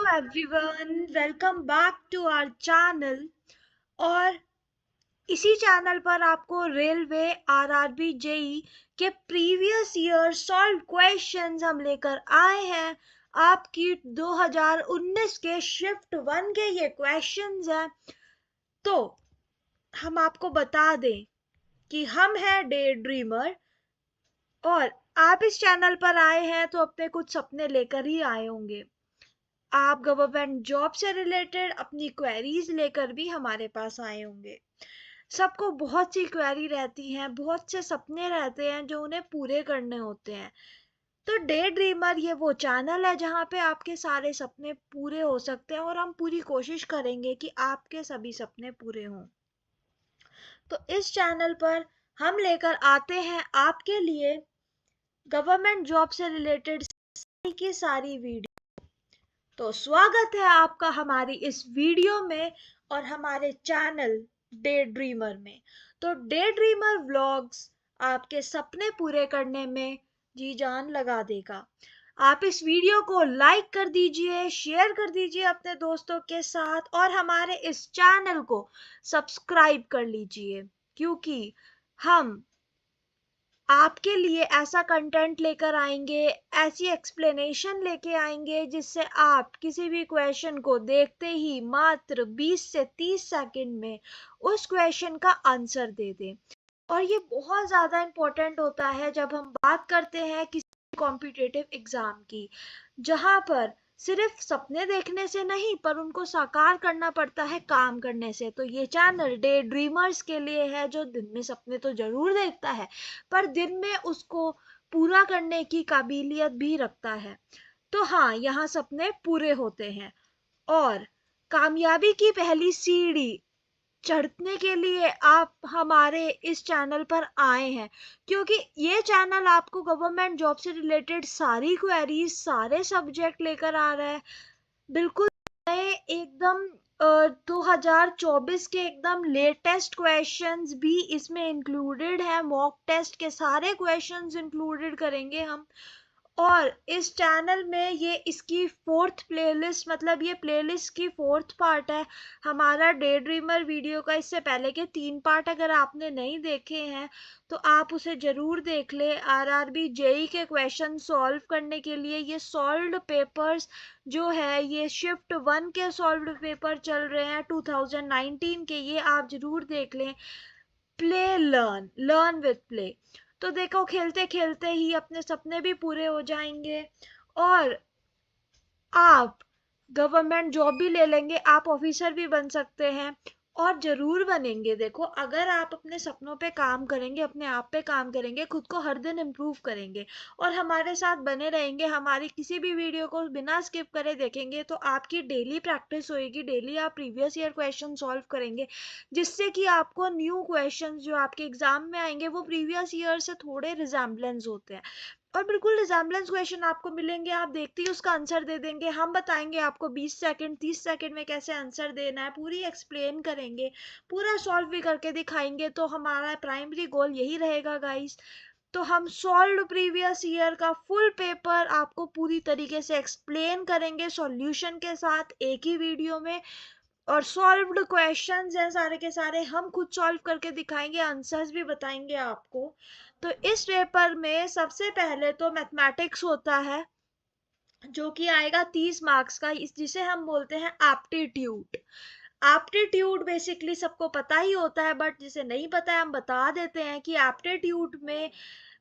Everyone, welcome back to our channel. और इसी channel पर आपको रेलवे आरआरबी जेई के प्रीवियस ईयर सॉल्व क्वेश्चंस हम लेकर आए हैं। आपकी 2019 के शिफ्ट 1 के ये क्वेश्चंस हैं। तो हम आपको बता दें कि हम हैं डे ड्रीमर और आप इस चैनल पर आए हैं तो अपने कुछ सपने लेकर ही आए होंगे। आप गवर्नमेंट जॉब से रिलेटेड अपनी क्वेरीज लेकर भी हमारे पास आए होंगे। सबको बहुत सी क्वेरी रहती हैं, बहुत से सपने रहते हैं जो उन्हें पूरे करने होते हैं। तो डे ड्रीमर ये वो चैनल है जहाँ पे आपके सारे सपने पूरे हो सकते हैं और हम पूरी कोशिश करेंगे कि आपके सभी सपने पूरे हों। तो इस चैनल पर हम लेकर आते हैं आपके लिए गवर्नमेंट जॉब से रिलेटेड सारी की सारी वीडियो। तो स्वागत है आपका हमारी इस वीडियो में और हमारे चैनल डे ड्रीमर में। तो डे ड्रीमर व्लॉग्स आपके सपने पूरे करने में जी जान लगा देगा। आप इस वीडियो को लाइक कर दीजिए, शेयर कर दीजिए अपने दोस्तों के साथ और हमारे इस चैनल को सब्सक्राइब कर लीजिए, क्योंकि हम आपके लिए ऐसा कंटेंट लेकर आएंगे, ऐसी एक्सप्लेनेशन लेके आएंगे जिससे आप किसी भी क्वेश्चन को देखते ही मात्र 20 से 30 सेकंड में उस क्वेश्चन का आंसर दे दें। और ये बहुत ज़्यादा इम्पोर्टेंट होता है जब हम बात करते हैं किसी कॉम्पिटिटिव एग्ज़ाम की, जहाँ पर सिर्फ सपने देखने से नहीं पर उनको साकार करना पड़ता है काम करने से। तो ये चैनल डे ड्रीमर्स के लिए है जो दिन में सपने तो जरूर देखता है पर दिन में उसको पूरा करने की काबिलियत भी रखता है। तो हाँ, यहाँ सपने पूरे होते हैं और कामयाबी की पहली सीढ़ी चढ़ने के लिए आप हमारे इस चैनल पर आए हैं, क्योंकि ये चैनल आपको गवर्नमेंट जॉब से रिलेटेड सारी क्वेरीज, सारे सब्जेक्ट लेकर आ रहा है। बिल्कुल नए एकदम 2024 के एकदम लेटेस्ट क्वेश्चंस भी इसमें इंक्लूडेड है। मॉक टेस्ट के सारे क्वेश्चंस इंक्लूडेड करेंगे हम। और इस चैनल में ये इसकी 4th प्लेलिस्ट, मतलब ये प्लेलिस्ट की 4th पार्ट है हमारा डे ड्रीमर वीडियो का। इससे पहले के 3 पार्ट अगर आपने नहीं देखे हैं तो आप उसे जरूर देख ले। आरआरबी जेई के क्वेश्चन सॉल्व करने के लिए ये सॉल्व्ड पेपर्स जो है, ये शिफ्ट 1 के सॉल्व्ड पेपर चल रहे हैं 2019 के, ये आप जरूर देख लें। Play learn, learn with play. तो देखो, खेलते खेलते ही अपने सपने भी पूरे हो जाएंगे और आप गवर्नमेंट जॉब भी ले लेंगे, आप ऑफिसर भी बन सकते हैं और जरूर बनेंगे। देखो, अगर आप अपने सपनों पे काम करेंगे, अपने आप पे काम करेंगे, खुद को हर दिन इम्प्रूव करेंगे और हमारे साथ बने रहेंगे, हमारी किसी भी वीडियो को बिना स्किप करे देखेंगे, तो आपकी डेली प्रैक्टिस होएगी। डेली आप प्रीवियस ईयर क्वेश्चन सॉल्व करेंगे जिससे कि आपको न्यू क्वेश्चन जो आपके एग्जाम में आएंगे वो प्रीवियस ईयर से थोड़े रिजेम्बलेंस होते हैं और बिल्कुल रिजेम्बलेंस क्वेश्चन आपको मिलेंगे, आप देखते ही उसका आंसर दे देंगे। हम बताएंगे आपको 20 सेकंड 30 सेकंड में कैसे आंसर देना है, पूरी एक्सप्लेन करेंगे, पूरा सॉल्व भी करके दिखाएंगे। तो हमारा प्राइमरी गोल यही रहेगा गाइस। तो हम सॉल्व प्रीवियस ईयर का फुल पेपर आपको पूरी तरीके से एक्सप्लेन करेंगे सॉल्यूशन के साथ एक ही वीडियो में। और सॉल्व्ड क्वेश्चंस हैं सारे के सारे, हम खुद सॉल्व करके दिखाएंगे, आंसर्स भी बताएंगे आपको। तो इस पेपर में सबसे पहले तो मैथमेटिक्स होता है जो कि आएगा 30 मार्क्स का, जिसे हम बोलते हैं एप्टीट्यूड। एप्टीट्यूड बेसिकली सबको पता ही होता है, बट जिसे नहीं पता है हम बता देते हैं कि एप्टीट्यूड में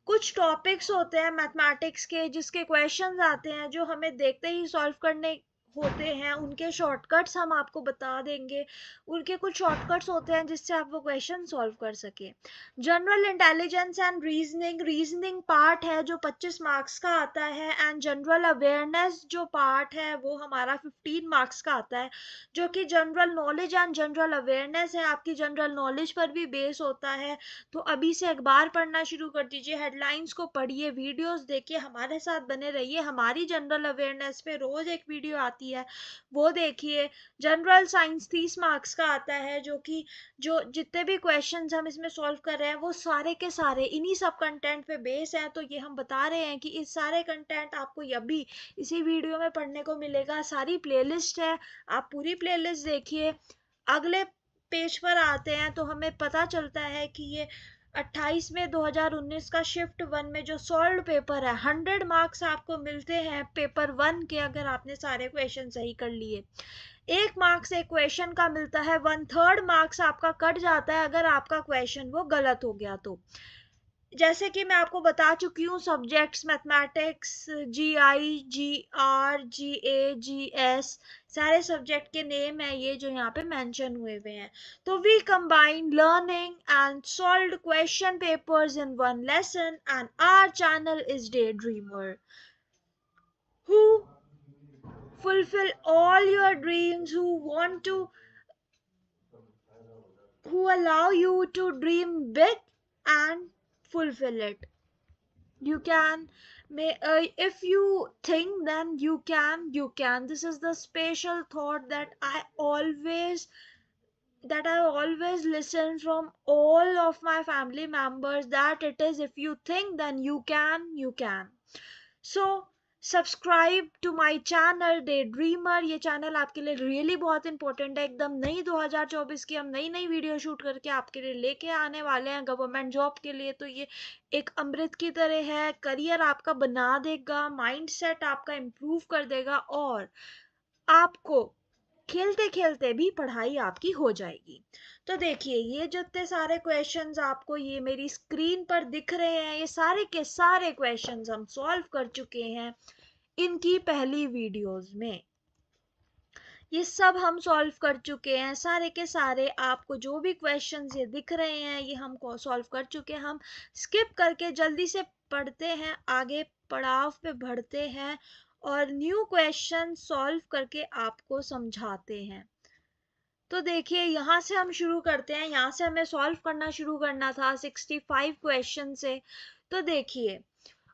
कुछ टॉपिक्स होते हैं मैथमेटिक्स के जिसके क्वेश्चंस आते हैं जो हमें देखते ही सॉल्व करने होते हैं। उनके शॉर्टकट्स हम आपको बता देंगे, उनके कुछ शॉर्टकट्स होते हैं जिससे आप वो क्वेश्चन सॉल्व कर सके। General intelligence and reasoning, reasoning part है जो 25 मार्क्स का आता है एंड जनरल अवेयरनेस जो पार्ट है वो हमारा 15 मार्क्स का आता है, जो कि general knowledge and general awareness है, आपकी जनरल नॉलेज पर भी बेस होता है। तो अभी से अखबार पढ़ना शुरू कर दीजिए, हेडलाइंस को पढ़िए, वीडियोस देखिए, हमारे साथ बने रहिए। हमारी जनरल अवेयरनेस पे रोज एक वीडियो आती की है वो देखिए। जनरल साइंस 30 मार्क्स का आता है, जो कि जो जितने भी क्वेश्चंस हम इसमें सॉल्व कर रहे हैं वो सारे के सारे इन्हीं सब कंटेंट पे बेस हैं। तो ये हम बता रहे हैं कि इस सारे कंटेंट आपको अभी इसी वीडियो में पढ़ने को मिलेगा। सारी प्लेलिस्ट है, आप पूरी प्लेलिस्ट देखिए। अगले पेज पर आते हैं तो हमें पता चलता है कि ये 28 में 2019 का शिफ्ट 1 में जो सॉल्व पेपर है 100 मार्क्स आपको मिलते हैं पेपर 1 के, अगर आपने सारे क्वेश्चन सही कर लिए। 1 मार्क्स एक क्वेश्चन का मिलता है, 1/3 मार्क्स आपका कट जाता है अगर आपका क्वेश्चन वो गलत हो गया तो। जैसे कि मैं आपको बता चुकी हूँ, subjects mathematics, GI, GR, GA, GS सारे सब्जेक्ट के नेम है ये जो यहाँ पे मेंशन हुए हैं। तो we combine learning and solved question papers in one lesson and our channel is day dreamer who fulfill all your dreams, who allow you to dream big and fulfill it. You can, if you think, then you can. This is the special thought that I always listen from all of my family members, that it is, if you think, then you can. So subscribe to my channel day dreamer. ये channel आपके लिए really बहुत important है। एकदम नई 2024 की हम नई नई वीडियो शूट करके आपके लिए लेके आने वाले हैं गवर्नमेंट जॉब के लिए। तो ये एक अमृत की तरह है, करियर आपका बना देगा, माइंडसेट आपका इम्प्रूव कर देगा और आपको खेलते खेलते भी पढ़ाई आपकी हो जाएगी। तो देखिए ये जितने सारे क्वेश्चंस आपको ये मेरी स्क्रीन पर दिख रहे हैं, ये सारे के सारे क्वेश्चंस हम सॉल्व कर चुके हैं इनकी पहली वीडियोस में। ये सब हम सॉल्व कर चुके हैं, सारे के सारे आपको जो भी क्वेश्चंस ये दिख रहे हैं ये हम सॉल्व कर चुके हैं। हम स्किप करके जल्दी से पढ़ते हैं, आगे पड़ाव पे बढ़ते हैं और न्यू क्वेश्चन सॉल्व करके आपको समझाते हैं। तो देखिए यहाँ से हम शुरू करते हैं, यहाँ से हमें सॉल्व करना शुरू करना था 65 क्वेश्चन से। तो देखिए,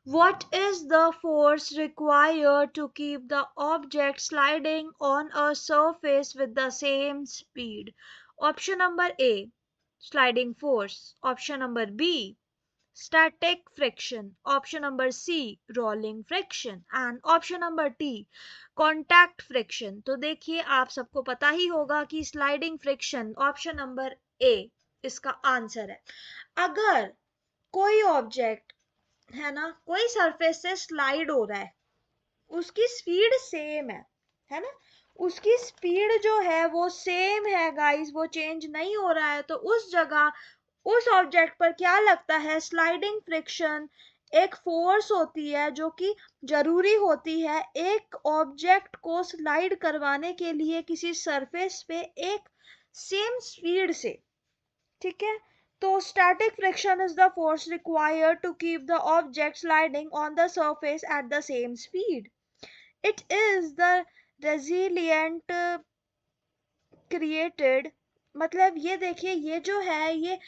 what is the force required to keep the object sliding on a surface with the same speed? Option number A, sliding force. Option number B, static friction. Option number C, rolling friction. And option number D, contact friction. तो देखिए आप सबको पता ही होगा कि sliding friction option number A इसका answer है। अगर कोई ऑब्जेक्ट है ना, कोई सरफेस से स्लाइड हो रहा है, उसकी स्पीड सेम है ना, उसकी स्पीड जो है वो सेम है गाइस, वो चेंज नहीं हो रहा है, तो उस जगह उस ऑब्जेक्ट पर क्या लगता है, स्लाइडिंग फ्रिक्शन एक फोर्स होती है जो कि जरूरी होती है एक ऑब्जेक्ट को स्लाइड करवाने के लिए किसी सरफेस पे एक सेम स्पीड से। ठीक है, तो static friction is the force required to keep the object sliding on the surface at the same speed. It is the resilient created, मतलब ये देखिए ये जो है ये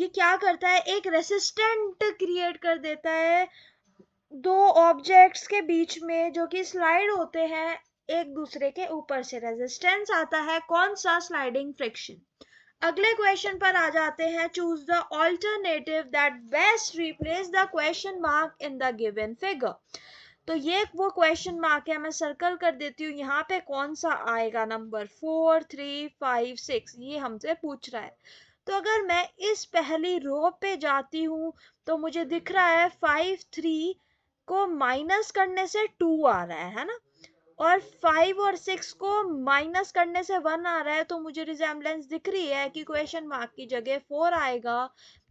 क्या करता है, एक रेसिस्टेंट क्रिएट कर देता है दो ऑब्जेक्ट्स के बीच में जो कि स्लाइड होते हैं एक दूसरे के ऊपर से। रेजिस्टेंस आता है कौन सा, स्लाइडिंग फ्रिक्शन। अगले क्वेश्चन पर आ जाते हैं, choose the alternative that best replace the question mark in the given figure. तो ये वो क्वेश्चन मार्क है, मैं सर्कल कर देती हूँ यहाँ पे, कौन सा आएगा, नंबर 4, 3, 5, 6 ये हमसे पूछ रहा है। तो अगर मैं इस पहली रो पे जाती हूँ तो मुझे दिख रहा है 5, 3 को माइनस करने से 2 आ रहा है ना, और 5 और 6 को माइनस करने से 1 आ रहा है, तो मुझे रिजेम्बलेंस दिख रही है कि क्वेश्चन मार्क की जगह 4 आएगा।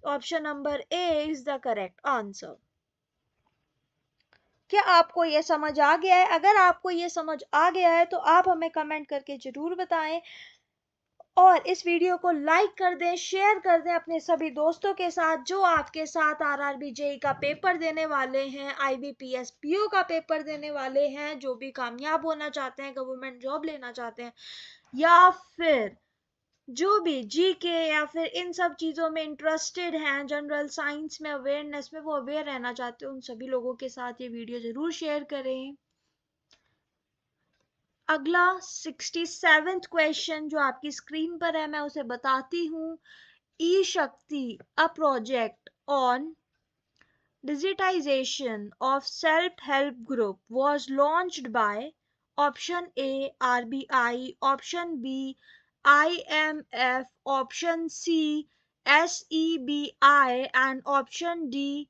Option number A is the correct answer. क्या आपको ये समझ आ गया है? अगर आपको ये समझ आ गया है तो आप हमें कमेंट करके जरूर बताएं और इस वीडियो को लाइक कर दें, शेयर कर दें अपने सभी दोस्तों के साथ जो आपके साथ आरआरबी जेईई का पेपर देने वाले हैं, आईबीपीएस पीओ का पेपर देने वाले हैं, जो भी कामयाब होना चाहते हैं, गवर्नमेंट जॉब लेना चाहते हैं, या फिर जो भी जीके या फिर इन सब चीज़ों में इंटरेस्टेड हैं, जनरल साइंस में अवेयरनेस में वो अवेयर रहना चाहते हैं, उन सभी लोगों के साथ ये वीडियो ज़रूर शेयर करें। अगला 67th क्वेश्चन जो आपकी स्क्रीन पर है मैं उसे बताती हूँ. ई शक्ति, a project on digitization of self-help group was launched by option A RBI, option B IMF, option C SEBI and option D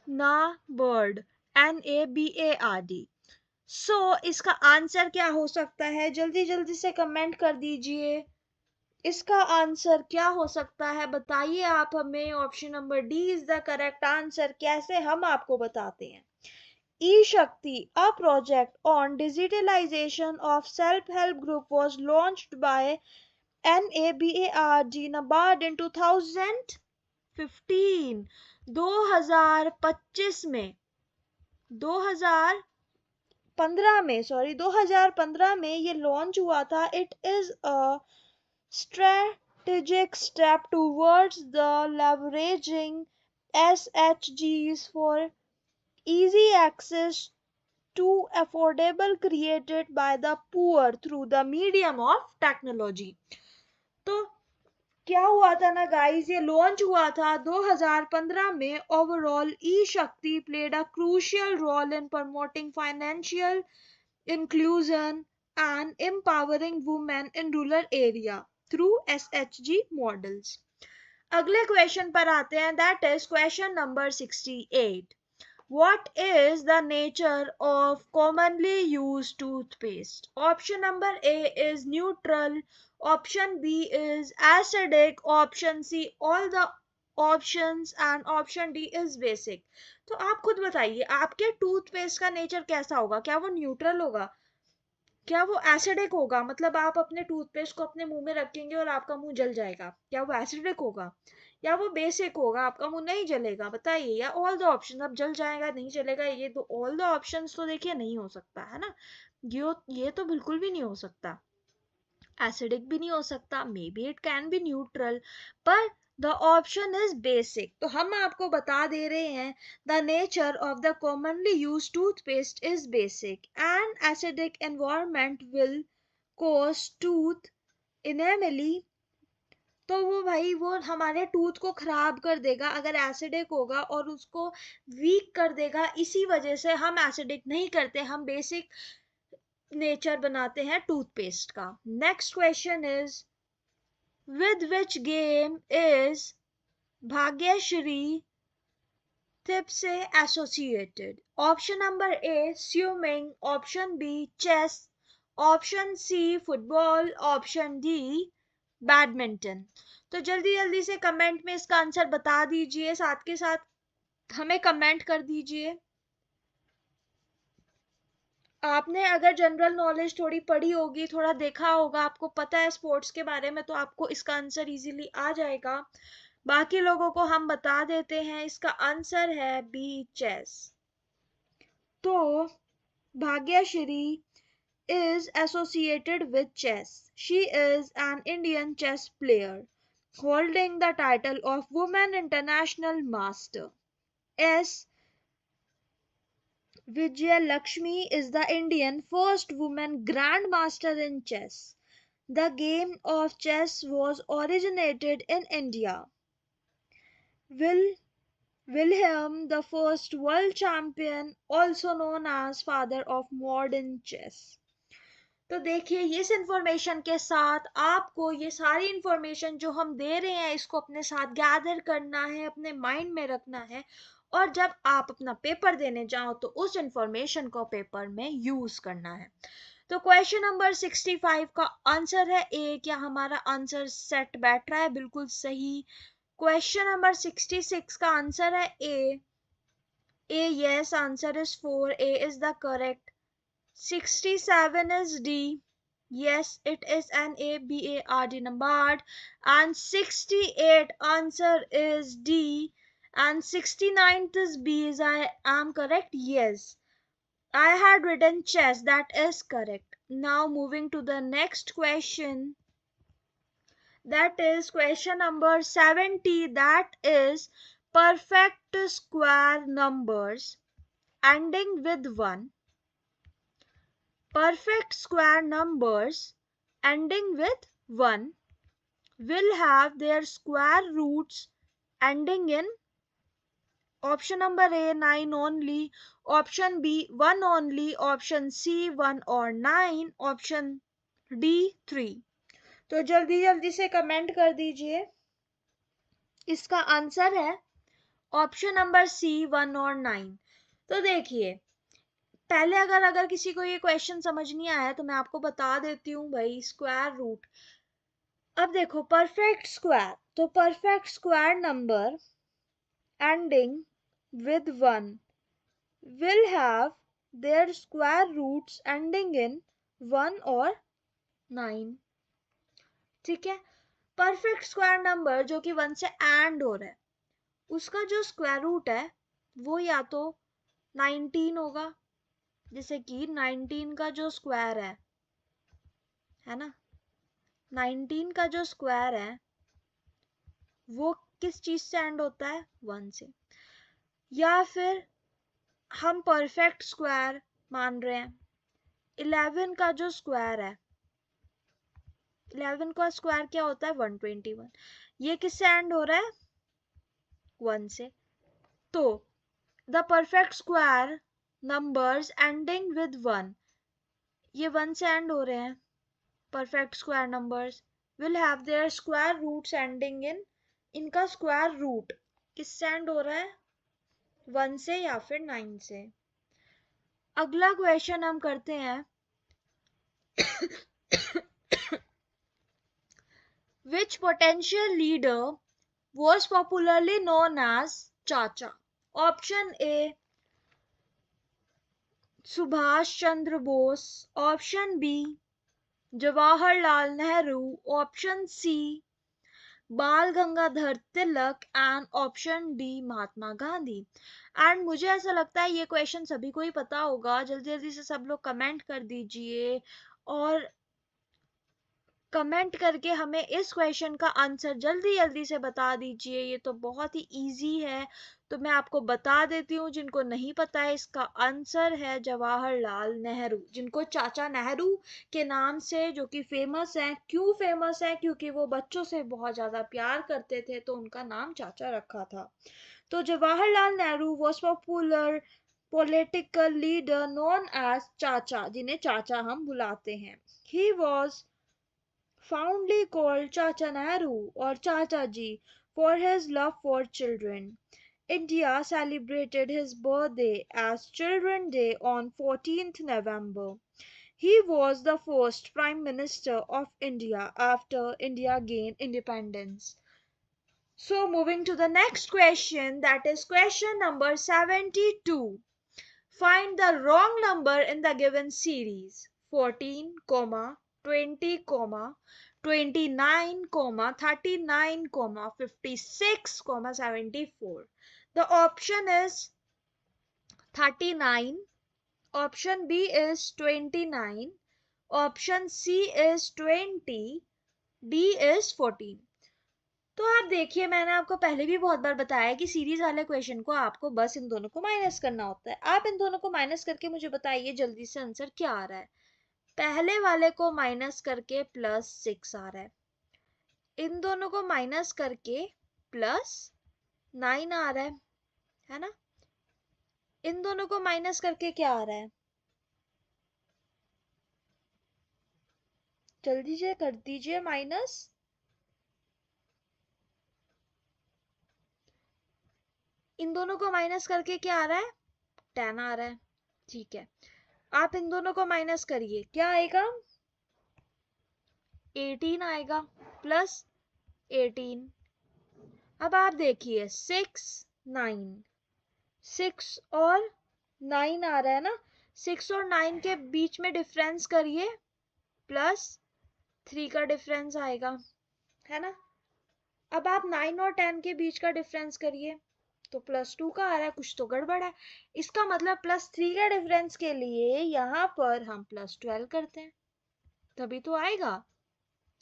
NABARD, NABARD. सो इसका आंसर क्या हो सकता है? जल्दी जल्दी से कमेंट कर दीजिए. इसका आंसर क्या हो सकता है बताइए आप हमें. Option number D is the correct answer. कैसे हम आपको बताते हैं. E Shakti, a project on digitalization of self help group was launched by NABARD NABARD in 2015. 2025 में 2015 में 2015 में ये लॉन्च हुआ था. It is a strategic step towards the leveraging SHGs for easy access to affordable created by the poor through the medium of technology. तो क्या हुआ था ना गाइस, ये लॉन्च हुआ था 2015 में. ओवरऑल ई शक्ति played a crucial role in promoting financial inclusion and empowering women in rural area through SHG models. अगले क्वेश्चन पर आते हैं. That is question number 68. What is the nature of commonly used toothpaste? Option number A is neutral, option B is acidic, option C all the options and option D is basic. तो आप खुद बताइए आपके toothpaste का nature कैसा होगा. क्या वो न्यूट्रल होगा? क्या वो एसिडिक होगा? मतलब आप अपने टूथपेस्ट को अपने मुंह में रखेंगे और आपका मुंह जल जाएगा. क्या वो एसिडिक होगा? या वो बेसिक होगा, आपका मुंह नहीं जलेगा? बताइए. या ऑल द ऑप्शन, अब जल जाएगा नहीं जलेगा, ये तो ऑल द ऑप्शंस तो देखिए नहीं हो सकता है ना. ये तो बिल्कुल भी नहीं हो सकता. एसिडिक भी नहीं हो सकता. Maybe it can be neutral, पर द ऑप्शन इज बेसिक. तो हम आपको बता दे रहे हैं the nature of the commonly use toothpaste is basic and acidic environment will cause tooth enamel. तो वो भाई वो हमारे टूथ को खराब कर देगा अगर एसिडिक होगा, और उसको वीक कर देगा. इसी वजह से हम एसिडिक नहीं करते, हम बेसिक नेचर बनाते हैं टूथपेस्ट का. Next question is with which game is Bhagyashree Thipse associated? Option number A swimming, option B chess, option C football, option D badminton. तो जल्दी जल्दी से कमेंट में इसका आंसर बता दीजिए, साथ के साथ हमें कमेंट कर दीजिए. आपने अगर जनरल नॉलेज थोड़ी पढ़ी होगी, थोड़ा देखा होगा, आपको पता है स्पोर्ट्स के बारे में, तो आपको इसका आंसर इजीली आ जाएगा. बाकी लोगों को हम बता देते हैं. इसका आंसर है बी चेस. तो Bhagyashree is associated with chess. She is an Indian chess player holding the title of Women International Master. S. Vijayalakshmi is the Indian first woman grandmaster in chess. The game of chess was originated in India. Wilhelm the First world champion, also known as father of modern chess. तो देखिए इस information के साथ आपको ये सारी information जो हम दे रहे हैं इसको अपने साथ गैदर करना है, अपने माइंड में रखना है, और जब आप अपना पेपर देने जाओ तो उस इंफॉर्मेशन को पेपर में यूज करना है. तो क्वेश्चन नंबर 65 का आंसर है ए. क्या हमारा आंसर सेट बैठ रहा है? बिल्कुल सही. क्वेश्चन नंबर 66 का आंसर है A. Yes, answer is 4. A is the correct. 67 is D. Yes, it is NABARD NABARD. And 68 answer is D. And 69th is B. Is I am correct? Yes. I had written chess. That is correct. Now moving to the next question. That is question number 70. That is perfect square numbers ending with 1 perfect square numbers ending with 1 will have their square roots ending in option number A 9 only, option B 1 only, option C 1 or 9, option D 3। तो जल्दी जल्दी से comment कर दीजिए। इसका answer है option number सी 1 और 9। तो देखिए पहले अगर किसी को ये क्वेश्चन समझ नहीं आया तो मैं आपको बता देती हूँ भाई स्क्वायर रूट। अब देखो परफेक्ट स्क्वायर, तो perfect square number ending with 1 will have their square roots ending in 1 or 9। ठीक है, परफेक्ट स्क्वायर नंबर जो कि 1 से एंड हो रहा है उसका जो स्क्वायर रूट है वो या तो 19 होगा, जैसे कि 19 का जो स्क्वायर है ना, 19 का जो स्क्वायर है वो किस चीज से एंड होता है 1 से। या फिर हम परफेक्ट स्क्वायर मान रहे हैं 11 का जो स्क्वायर है, 11 का स्क्वायर क्या होता है 121, ये किससे एंड हो रहा है 1 से। तो the perfect square numbers ending with 1, ये 1 से एंड हो रहे हैं, perfect square numbers will have their square roots ending in, इनका स्क्वायर रूट किससे एंड हो रहा है 1 से या फिर 9 से। अगला क्वेश्चन हम करते हैं which potential leader was popularly known as Chacha? Option A Subhash Chandra Bose, option B Jawaharlal Nehru, option C Bal Gangadhar Tilak and option D Mahatma Gandhi. And मुझे ऐसा लगता है ये क्वेश्चन सभी को ही पता होगा। जल्दी जल्दी से सब लोग कमेंट कर दीजिए और कमेंट करके हमें इस क्वेश्चन का आंसर जल्दी जल्दी से बता दीजिए। ये तो बहुत ही इजी है, तो मैं आपको बता देती हूँ। जिनको नहीं पता है इसका आंसर है जवाहरलाल नेहरू, जिनको चाचा नेहरू के नाम से जो कि फेमस है। क्यों फेमस है? क्योंकि वो बच्चों से बहुत ज्यादा प्यार करते थे तो उनका नाम चाचा रखा था। तो Jawaharlal Nehru was popular political leader known as Chacha, जिन्हें चाचा हम बुलाते हैं। He was fondly called Chacha Nehru or Chacha Ji for his love for children. India celebrated his birthday as Children's Day on 14th November. He was the first Prime Minister of India after India gained independence. So moving to the next question, that is question number 72. Find the wrong number in the given series 14, 20, 29, 39, 56, 74. The option is 39, option B is 29, option C is 20, D is 14। तो आप देखिए मैंने आपको पहले भी बहुत बार बताया कि सीरीज वाले क्वेश्चन को आपको बस इन दोनों को माइनस करना होता है। आप इन दोनों को माइनस करके मुझे बताइए जल्दी से आंसर क्या आ रहा है। पहले वाले को माइनस करके +6 आ रहा है, इन दोनों को माइनस करके +9 आ रहा है ना। इन दोनों को माइनस करके क्या आ रहा है, जल्दी से कर दीजिए माइनस। इन दोनों को माइनस करके क्या आ रहा है 10 आ रहा है। ठीक है, आप इन दोनों को माइनस करिए, क्या आएगा 18 आएगा +18। अब आप देखिए 6 9, 6 और 9 आ रहा है ना, 6 और 9 के बीच में डिफरेंस करिए +3 का डिफरेंस आएगा, है ना। अब आप 9 और 10 के बीच का डिफरेंस करिए तो +2 का आ रहा है, कुछ तो गड़बड़ है। इसका मतलब +3 का डिफरेंस के लिए यहाँ पर हम +12 करते हैं तभी तो आएगा,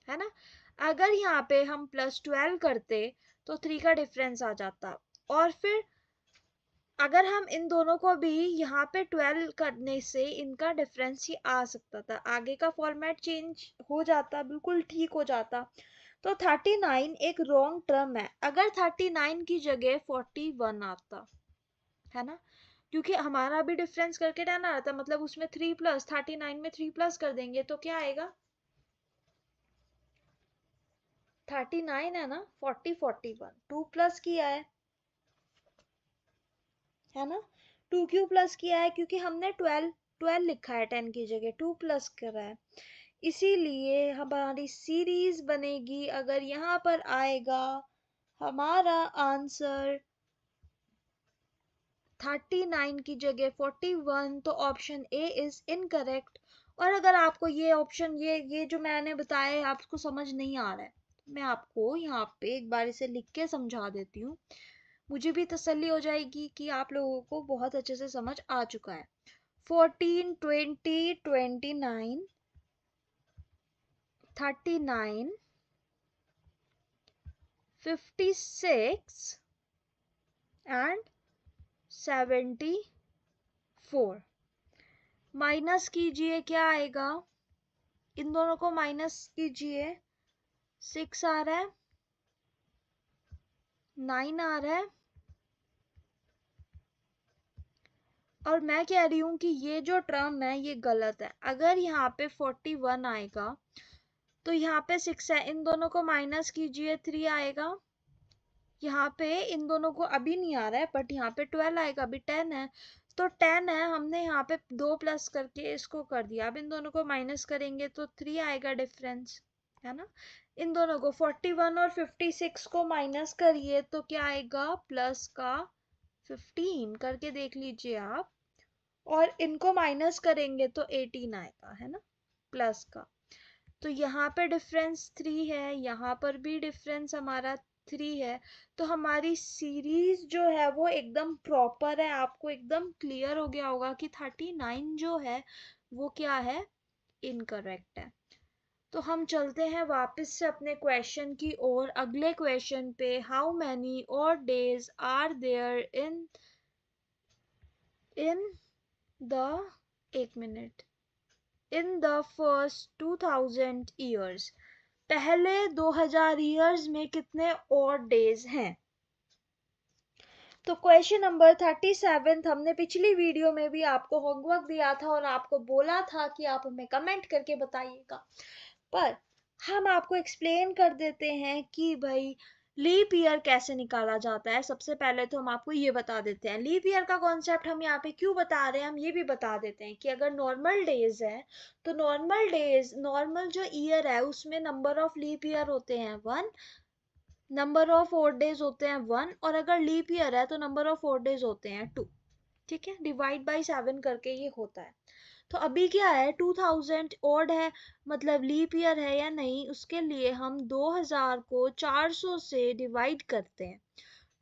है ना। अगर यहाँ पे हम +12 करते तो 3 का डिफरेंस आ जाता और फिर अगर हम इन दोनों को भी यहाँ पे 12 करने से इनका डिफरेंस ही आ सकता था, आगे का फॉर्मेट चेंज हो जाता, बिल्कुल ठीक हो जाता। तो 39 एक रॉन्ग टर्म है। अगर 39 की जगह 41 आता है ना, क्योंकि हमारा भी डिफरेंस करके 10 आ रहा था, मतलब उसमें 3 प्लस 39 में 3 प्लस कर देंगे तो क्या आएगा, 39 है ना, 40 41 2 प्लस किया है ना, 2 क्यों प्लस किया है, क्योंकि हमने 12 लिखा है 10 की जगह, 2 प्लस करा है, इसीलिए हमारी सीरीज बनेगी। अगर यहाँ पर आएगा हमारा आंसर 39 की जगह 41, तो ऑप्शन ए इज इनकरेक्ट। और अगर आपको ये ऑप्शन ये जो मैंने बताया आपको समझ नहीं आ रहा है, मैं आपको यहाँ पे एक बार इसे लिख के समझा देती हूँ, मुझे भी तसल्ली हो जाएगी कि आप लोगों को बहुत अच्छे से समझ आ चुका है। 14 20 29 39 56 एंड 74। माइनस कीजिए, क्या आएगा, इन दोनों को माइनस कीजिए, 6 आ रहा है, 9 आ रहा है, और मैं कह रही हूं कि ये जो टर्म है ये गलत है। अगर यहाँ पे 41 आएगा तो यहाँ पे 6 है, इन दोनों को माइनस कीजिए, 3 आएगा, यहाँ पे इन दोनों को अभी नहीं आ रहा है बट यहाँ पे 12 आएगा, अभी 10 है, तो 10 है, हमने यहाँ पे 2 प्लस करके इसको कर दिया, अब इन दोनों को माइनस करेंगे तो 3 आएगा डिफरेंस, है ना। इन दोनों को 41 और 56 को माइनस करिए तो क्या आएगा, प्लस का 15 करके देख लीजिए आप, और इनको माइनस करेंगे तो 18 आएगा, है ना, प्लस का। तो यहाँ पे डिफरेंस 3 है, यहाँ पर भी डिफरेंस हमारा 3 है, तो हमारी सीरीज जो है वो एकदम प्रॉपर है। आपको एकदम क्लियर हो गया होगा कि 39 जो है वो क्या है, इनकरेक्ट है। तो हम चलते हैं वापस से अपने क्वेश्चन की ओर, अगले क्वेश्चन पे, हाउ मैनी और days are there in the, एक minute, in the first 2000 years, पहले 2000 ईयर्स में कितने और डेज हैं। तो क्वेश्चन नंबर 37 हमने पिछली वीडियो में भी आपको होमवर्क दिया था और आपको बोला था कि आप हमें कमेंट करके बताइएगा, पर हम आपको एक्सप्लेन कर देते हैं कि भाई लीप ईयर कैसे निकाला जाता है। सबसे पहले तो हम आपको ये बता देते हैं लीप ईयर का कॉन्सेप्ट हम यहाँ पे क्यों बता रहे हैं, हम ये भी बता देते हैं कि अगर नॉर्मल डेज है तो नॉर्मल डेज, नॉर्मल जो ईयर है उसमें नंबर ऑफ लीप ईयर होते हैं 1, नंबर ऑफ ओड डेज होते हैं 1, और अगर लीप ईयर है तो नंबर ऑफ ओड डेज होते हैं 2, ठीक है, डिवाइड बाई 7 करके ये होता है। तो अभी क्या है, 2000 ओड है, मतलब लीप ईयर है या नहीं, उसके लिए हम 2000 को 400 से डिवाइड करते हैं।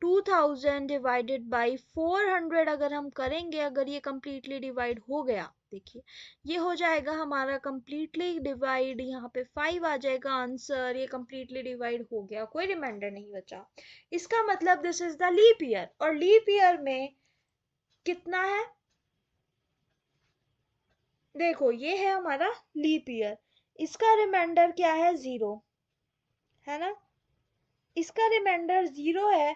2000 डिवाइडेड बाई 400 अगर हम करेंगे, अगर ये कंप्लीटली डिवाइड हो गया, देखिए ये हो जाएगा हमारा कंप्लीटली डिवाइड, यहाँ पे 5 आ जाएगा आंसर, ये कंप्लीटली डिवाइड हो गया, कोई रिमाइंडर नहीं बचा। इसका मतलब this is the leap year, और लीप ईयर में कितना है, देखो ये है हमारा लीप ईयर, इसका रिमाइंडर क्या है, 0, है ना, इसका रिमाइंडर 0 है,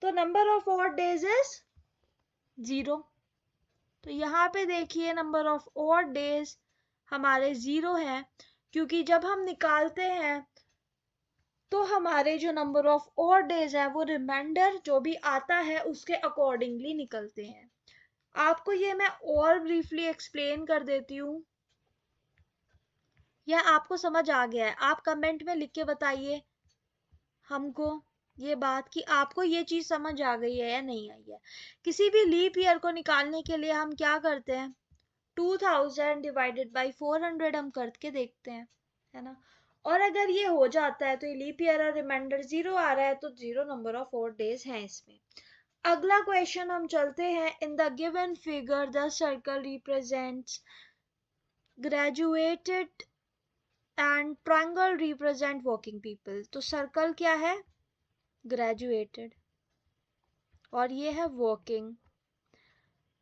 तो number of odd days is 0। तो यहाँ पे देखिए नंबर ऑफ ऑड डेज हमारे 0 है, क्योंकि जब हम निकालते हैं तो हमारे जो नंबर ऑफ ऑड डेज है वो रिमाइंडर जो भी आता है उसके अकॉर्डिंगली निकलते हैं। आपको ये मैं और ब्रीफली एक्सप्लेन कर देती हूँ, या आपको समझ आ गया है, आप कमेंट में लिख के बताइए हमको ये बात कि आपको ये चीज समझ आ गई है या नहीं आई है। किसी भी लीप ईयर को निकालने के लिए हम क्या करते हैं, 2000 डिवाइडेड बाई 400 हम करके देखते हैं, है ना, और अगर ये हो जाता है तो ये लीप ईयर और रिमाइंडर 0 आ रहा है, तो 0 नंबर ऑफ और डेज हैं इसमें। अगला क्वेश्चन हम चलते हैं, in the given figure the circle represents graduated and triangle represent working people. तो सर्कल क्या है, ग्रेजुएटेड, और ये है working,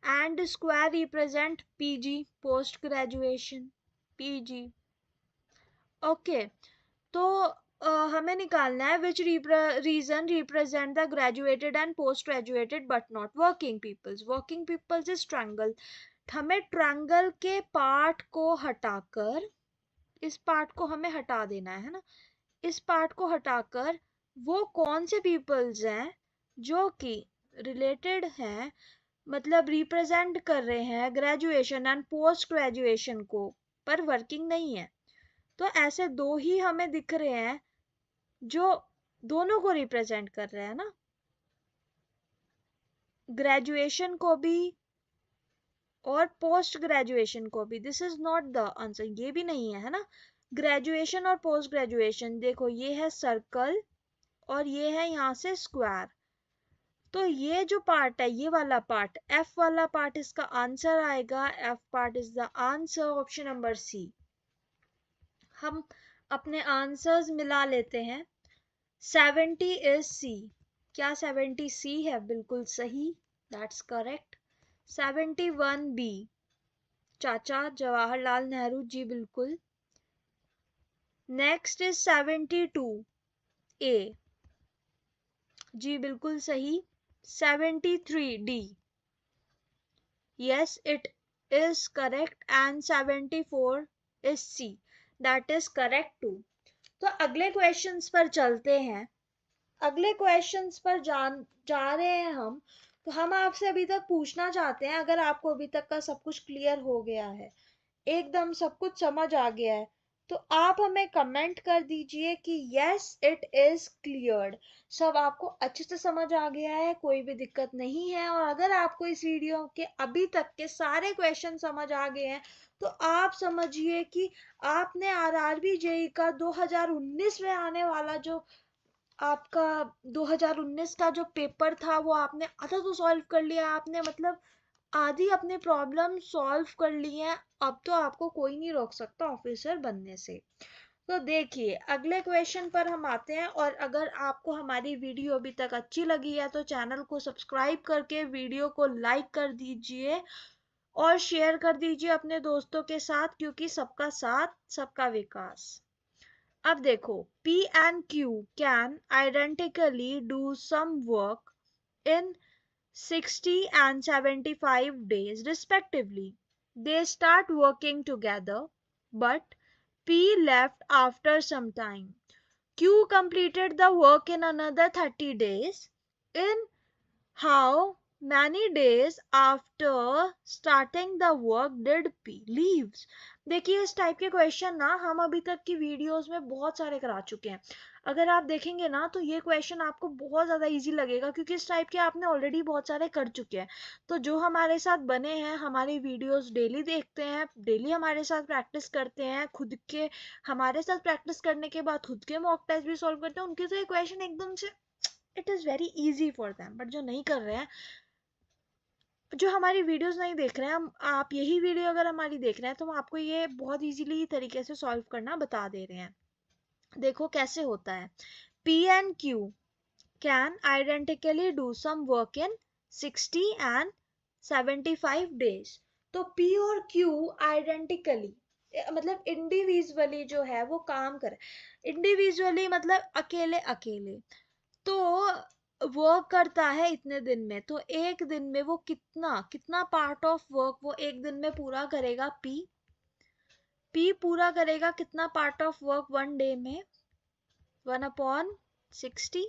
and square represent PG, post graduation, PG. Okay, तो हमें निकालना है which region represent the graduated and post graduated but not working peoples. Working peoples is triangle. हमें ट्रायंगल के पार्ट को हटाकर, इस पार्ट को हमें हटा देना है ना, इस पार्ट को हटाकर वो कौन से पीपल्स हैं जो कि रिलेटेड हैं, मतलब रिप्रेजेंट कर रहे हैं ग्रेजुएशन एंड पोस्ट ग्रेजुएशन को, पर वर्किंग नहीं है। तो ऐसे दो ही हमें दिख रहे हैं जो दोनों को रिप्रेजेंट कर रहे हैं ना, ग्रेजुएशन को भी और पोस्ट ग्रेजुएशन को भी। This is not the answer, ये भी नहीं है, है ना। ग्रेजुएशन और पोस्ट ग्रेजुएशन, देखो ये है सर्कल और ये है यहाँ से स्क्वायर। तो ये जो पार्ट है, ये वाला पार्ट, एफ वाला पार्ट इसका आंसर आएगा। F part is the answer, option number C. हम अपने आंसर्स मिला लेते हैं। 70 इज सी। क्या 70 सी है? बिल्कुल सही, दैट्स करेक्ट। 71 बी, चाचा जवाहरलाल नेहरू जी, बिल्कुल। नेक्स्ट इज 72 ए, जी बिल्कुल सही। 73 D, yes it is correct, and 74 is C, that is correct too। तो अगले क्वेश्चंस पर चलते हैं। अगले क्वेश्चंस पर जा रहे हैं हम। तो हम आपसे अभी तक पूछना चाहते हैं, अगर आपको अभी तक का सब कुछ क्लियर हो गया है, एकदम सब कुछ समझ आ गया है, तो आप हमें कमेंट कर दीजिए कि यस इट इज क्लियर्ड। सब आपको अच्छे से समझ आ गया है, कोई भी दिक्कत नहीं है। और अगर आपको इस वीडियो के अभी तक के सारे क्वेश्चन समझ आ गए हैं, तो आप समझिए कि आपने आरआरबी जेई का 2019 में आने वाला जो आपका 2019 का जो पेपर था, वो आपने आधा तो सॉल्व कर लिया आपने, मतलब आधी अपने प्रॉब्लम सॉल्व कर ली है। अब तो आपको कोई नहीं रोक सकता ऑफिसर बनने से। तो देखिए अगले क्वेश्चन पर हम आते हैं। और अगर आपको हमारी वीडियो अभी तक अच्छी लगी है तो चैनल को सब्सक्राइब करके वीडियो को लाइक कर दीजिए और शेयर कर दीजिए अपने दोस्तों के साथ, क्योंकि सबका साथ सबका विकास। अब देखो, P and Q can identically do some work in 60 and 75 days respectively. They start working together, but P left after some time. Q completed the work in another 30 days. In how many days after starting the work did P leaves? देखिए इस type के question ना हम अभी तक की videos में बहुत सारे करा चुके हैं। अगर आप देखेंगे ना तो ये क्वेश्चन आपको बहुत ज़्यादा इजी लगेगा, क्योंकि इस टाइप के आपने ऑलरेडी बहुत सारे कर चुके हैं। तो जो हमारे साथ बने हैं, हमारी वीडियोस डेली देखते हैं, डेली हमारे साथ प्रैक्टिस करते हैं, खुद के हमारे साथ प्रैक्टिस करने के बाद खुद के मॉक टेस्ट भी सॉल्व करते हैं, उनके तो ये क्वेश्चन एकदम से it is very easy for them. But जो नहीं कर रहे हैं, जो हमारी वीडियोस नहीं देख रहे हैं, हम आप यही वीडियो अगर हमारी देख रहे हैं तो हम आपको ये बहुत इजीली तरीके से सॉल्व करना बता दे रहे हैं। देखो कैसे होता है। P and Q can identically do some work in 60 and 75 days। तो P और Q आइडेंटिकली मतलब इंडिविजुअली जो है वो काम करे। इंडिविजुअली मतलब अकेले अकेले तो वर्क करता है इतने दिन में। तो एक दिन में वो कितना कितना पार्ट ऑफ वर्क वो एक दिन में पूरा करेगा। पी पूरा करेगा कितना part of work one day में? 1/60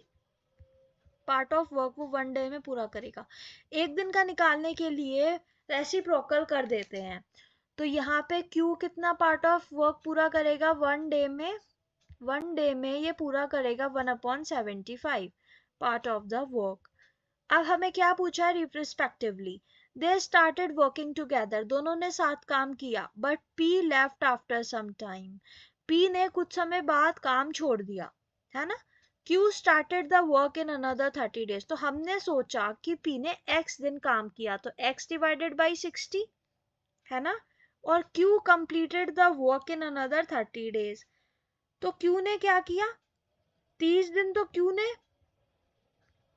पार्ट ऑफ वर्क वो वन डे में पूरा करेगा। एक दिन का निकालने के लिए रेसिप्रोकल कर देते हैं। तो यहाँ पे क्यू कितना पार्ट ऑफ वर्क पूरा करेगा वन डे में? वन डे में ये पूरा करेगा 1/75 पार्ट ऑफ द वर्क। अब हमें क्या पूछा है? Respectively they started working together, दोनों ने साथ काम किया। But P left after some time, P ने कुछ समय बाद काम छोड़ दिया, है ना। Q started the work in another 30 days, तो हमने सोचा कि पी ने x दिन काम किया, तो x डिवाइडेड बाई 60, है ना। और Q completed the work in another 30 days, तो क्यू ने क्या किया? 30 दिन तो क्यू ने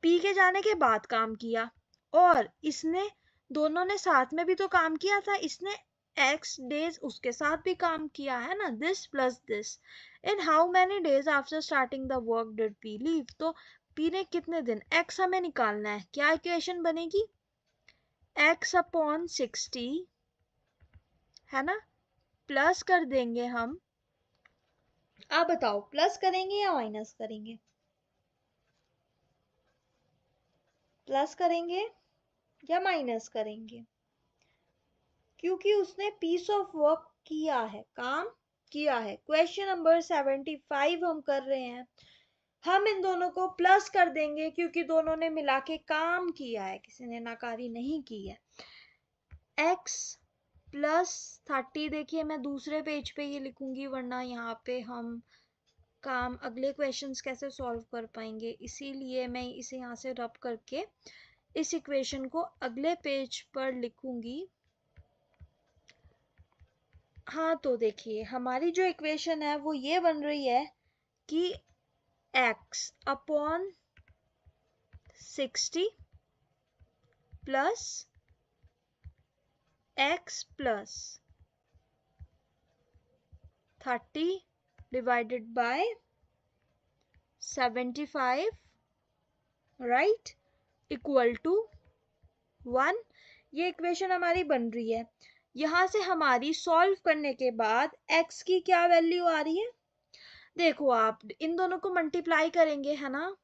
पी के जाने के बाद काम किया, और इसने दोनों ने साथ में भी तो काम किया था, इसने x डेज उसके साथ भी काम किया है ना, this plus this. In how many days after starting the work did P leave? तो P ने कितने दिन, x हमें निकालना है, क्या इक्वेशन बनेगी, x अपॉन 60 है ना, प्लस कर देंगे हम, आप बताओ प्लस करेंगे या माइनस करेंगे, प्लस करेंगे या माइनस करेंगे, क्योंकि उसने पीस ऑफ वर्क किया है, काम किया है। क्वेश्चन नंबर 75 हम कर रहे हैं, हम इन दोनों को प्लस कर देंगे क्योंकि दोनों ने मिला के काम किया है, किसी ने नाकारी नहीं की है। x प्लस 30, देखिए मैं दूसरे पेज पे ये लिखूंगी वरना यहाँ पे हम काम अगले क्वेश्चंस कैसे सॉल्व कर पाएंगे, इसीलिए मैं इसे यहाँ से रब करके इस इक्वेशन को अगले पेज पर लिखूंगी। हाँ तो देखिए हमारी जो इक्वेशन है वो ये बन रही है कि x upon 60 plus x plus 30 divided by 75 right equal to 1। ये इक्वेशन हमारी बन रही है। यहाँ से हमारी सॉल्व करने के बाद x की क्या वैल्यू आ रही है, देखो आप इन दोनों को मल्टीप्लाई करेंगे है ना,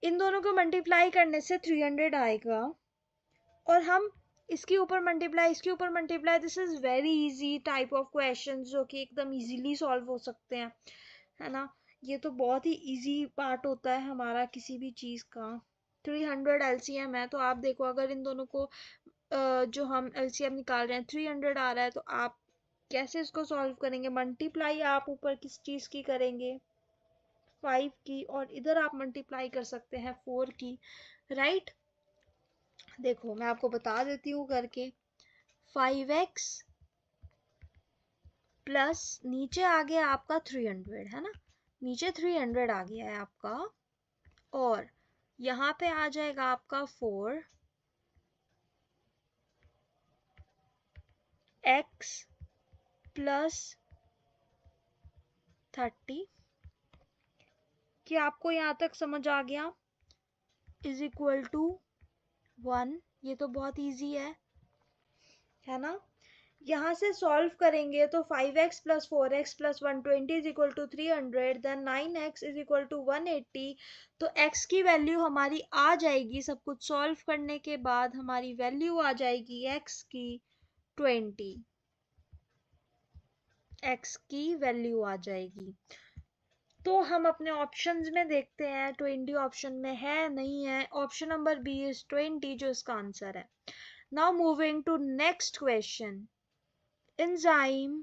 इन दोनों को मल्टीप्लाई करने से 300 आएगा और हम इसके ऊपर मल्टीप्लाई, इसके ऊपर multiply, this is very easy type of question जो कि एकदम इजीली सॉल्व हो सकते हैं, है ना। ये तो बहुत ही इजी पार्ट होता है हमारा किसी भी चीज़ का। 300 एलसीएम है, तो आप देखो अगर इन दोनों को जो हम एलसीएम निकाल रहे हैं 300 आ रहा है, तो आप कैसे इसको सॉल्व करेंगे, मल्टीप्लाई आप ऊपर किस चीज़ की करेंगे, 5 की, और इधर आप मल्टीप्लाई कर सकते हैं 4 की, राइट। देखो मैं आपको बता देती हूँ करके, 5x प्लस नीचे आ गया आपका 300 है ना, नीचे 300 आ गया है आपका, और यहाँ पे आ जाएगा आपका 4 x प्लस 30। क्या आपको यहाँ तक समझ आ गया, इज इक्वल टू 1। ये तो बहुत इजी है ना। यहाँ से सॉल्व करेंगे तो 5x plus 4x plus 120 is equal to 300, then 9x is equal to 180। तो x की वैल्यू हमारी आ जाएगी, सब कुछ सॉल्व करने के बाद हमारी वैल्यू आ जाएगी x की 20, x की वैल्यू आ जाएगी। तो हम अपने ऑप्शंस में देखते हैं 20 ऑप्शन में है नहीं है, ऑप्शन नंबर बी इज 20 जो इसका आंसर है। Now moving to next question, enzyme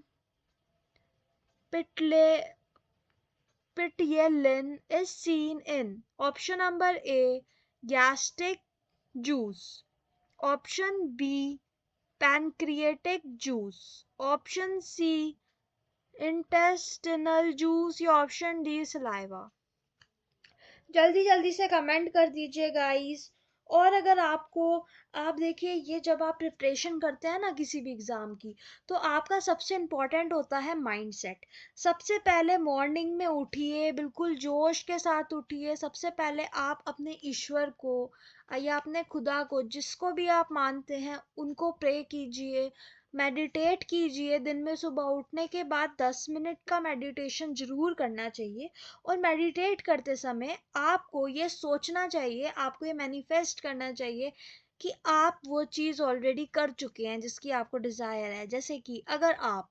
pityelin is seen in option number A gastric juice, option B pancreatic juice, option C intestinal juice या option D saliva। जल्दी जल्दी से comment कर दीजिए guys. और अगर आपको, आप देखिए ये जब आप प्रिपरेशन करते हैं ना किसी भी एग्ज़ाम की, तो आपका सबसे इम्पोर्टेंट होता है माइंडसेट। सबसे पहले मॉर्निंग में उठिए, बिल्कुल जोश के साथ उठिए, सबसे पहले आप अपने ईश्वर को या अपने खुदा को, जिसको भी आप मानते हैं, उनको प्रे कीजिए, मेडिटेट कीजिए। दिन में सुबह उठने के बाद 10 मिनट का मेडिटेशन ज़रूर करना चाहिए। और मेडिटेट करते समय आपको ये सोचना चाहिए, आपको ये मैनिफेस्ट करना चाहिए कि आप वो चीज़ ऑलरेडी कर चुके हैं जिसकी आपको डिज़ायर है। जैसे कि अगर आप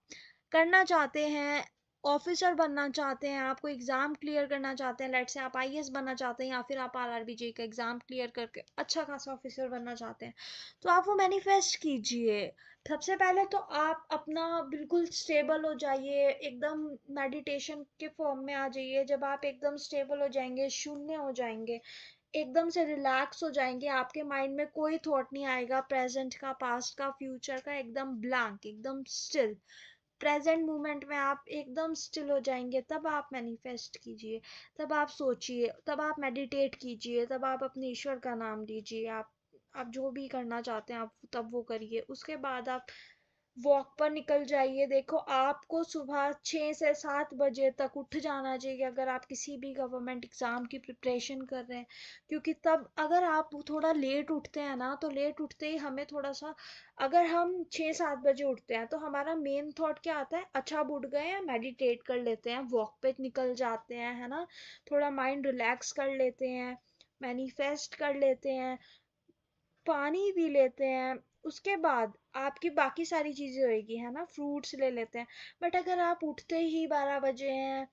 करना चाहते हैं, ऑफिसर बनना चाहते हैं, आपको एग्ज़ाम क्लियर करना चाहते हैं, लेट से आप आईएएस बनना चाहते हैं या फिर आप आरआरबी का एग्ज़ाम क्लियर करके अच्छा खासा ऑफिसर बनना चाहते हैं, तो आप वो मैनिफेस्ट कीजिए। सबसे पहले तो आप अपना बिल्कुल स्टेबल हो जाइए, एकदम मेडिटेशन के फॉर्म में आ जाइए। जब आप एकदम स्टेबल हो जाएंगे, शून्य हो जाएंगे, एकदम से रिलैक्स हो जाएंगे, आपके माइंड में कोई थॉट नहीं आएगा प्रेजेंट का, पास्ट का, फ्यूचर का, एकदम ब्लैंक, एकदम स्टिल, प्रेजेंट मोमेंट में आप एकदम स्टिल हो जाएंगे, तब आप मैनिफेस्ट कीजिए, तब आप सोचिए, तब आप मेडिटेट कीजिए, तब आप अपने ईश्वर का नाम लीजिए, आप आप जो भी करना चाहते हैं आप तब वो करिए। उसके बाद आप वॉक पर निकल जाइए। देखो आपको सुबह 6 से 7 बजे तक उठ जाना चाहिए अगर आप किसी भी गवर्नमेंट एग्ज़ाम की प्रिपरेशन कर रहे हैं, क्योंकि तब अगर आप थोड़ा लेट उठते हैं ना, तो लेट उठते ही हमें थोड़ा सा, अगर हम 6-7 बजे उठते हैं तो हमारा मेन थॉट क्या आता है, अच्छा अब उठ गए हैं, मेडिटेट कर लेते हैं, वॉक पे निकल जाते हैं, है ना, थोड़ा माइंड रिलैक्स कर लेते हैं, मैनिफेस्ट कर लेते हैं, पानी पी लेते हैं, उसके बाद आपकी बाकी सारी चीज़ें होएगी, है ना, फ्रूट्स ले लेते हैं। बट अगर आप उठते ही 12 बजे हैं,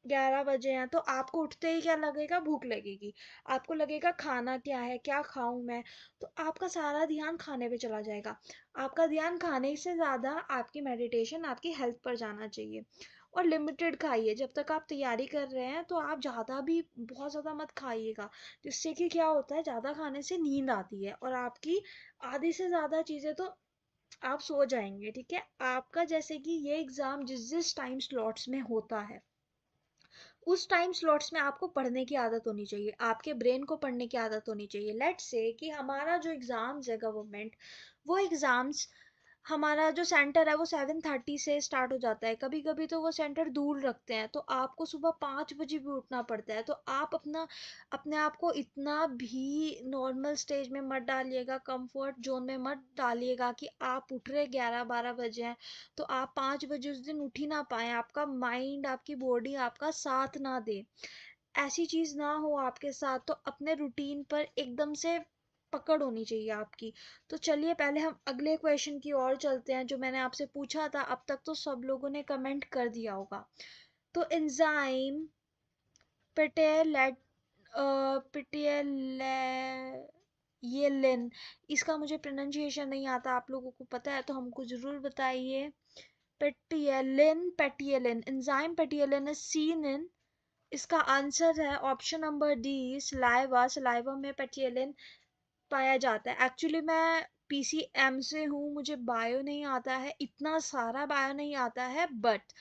11 बजे हैं, तो आपको उठते ही क्या लगेगा, भूख लगेगी, आपको लगेगा खाना क्या है, क्या खाऊं मैं, तो आपका सारा ध्यान खाने पे चला जाएगा। आपका ध्यान खाने से ज़्यादा आपकी मेडिटेशन, आपकी हेल्थ पर जाना चाहिए। और लिमिटेड खाइए, जब तक आप तैयारी कर रहे हैं तो आप ज़्यादा भी बहुत ज़्यादा मत खाइएगा, जिससे कि क्या होता है, ज़्यादा खाने से नींद आती है और आपकी आधी से ज़्यादा चीज़ें तो आप सो जाएंगे। ठीक है, आपका जैसे कि ये एग्ज़ाम जिस जिस टाइम स्लॉट्स में होता है, उस टाइम स्लॉट्स में आपको पढ़ने की आदत होनी चाहिए, आपके ब्रेन को पढ़ने की आदत होनी चाहिए। लेट्स से कि हमारा जो एग्ज़ाम्स है गवर्नमेंट, वो एग्ज़ाम्स, हमारा जो सेंटर है वो 7:30 से स्टार्ट हो जाता है, कभी कभी तो वो सेंटर दूर रखते हैं, तो आपको सुबह 5 बजे भी उठना पड़ता है। तो आप अपने आप को इतना भी नॉर्मल स्टेज में मत डालिएगा, कंफर्ट जोन में मत डालिएगा कि आप उठ रहे 11-12 बजे हैं तो आप 5 बजे उस दिन उठ ही ना पाए, आपका माइंड, आपकी बॉडी आपका साथ ना दे, ऐसी चीज़ ना हो आपके साथ। तो अपने रूटीन पर एकदम से पकड़ होनी चाहिए आपकी। तो चलिए पहले हम अगले क्वेश्चन की ओर चलते हैं जो मैंने आपसे पूछा था। अब तक तो सब लोगों ने कमेंट कर दिया होगा। तो एंजाइम पेटेलेट ये लिन, इसका मुझे प्रोनाउंसिएशन नहीं आता, आप लोगों को पता है तो हमको ज़रूर बताइए। पेटियलिन एंजाइम पेटियलिन इज सीन इन, इसका आंसर है option number D, saliva. Saliva में पेटियलिन पाया जाता है। एक्चुअली मैं पीसीएम से हूँ, मुझे बायो नहीं आता है, इतना सारा बायो नहीं आता है, but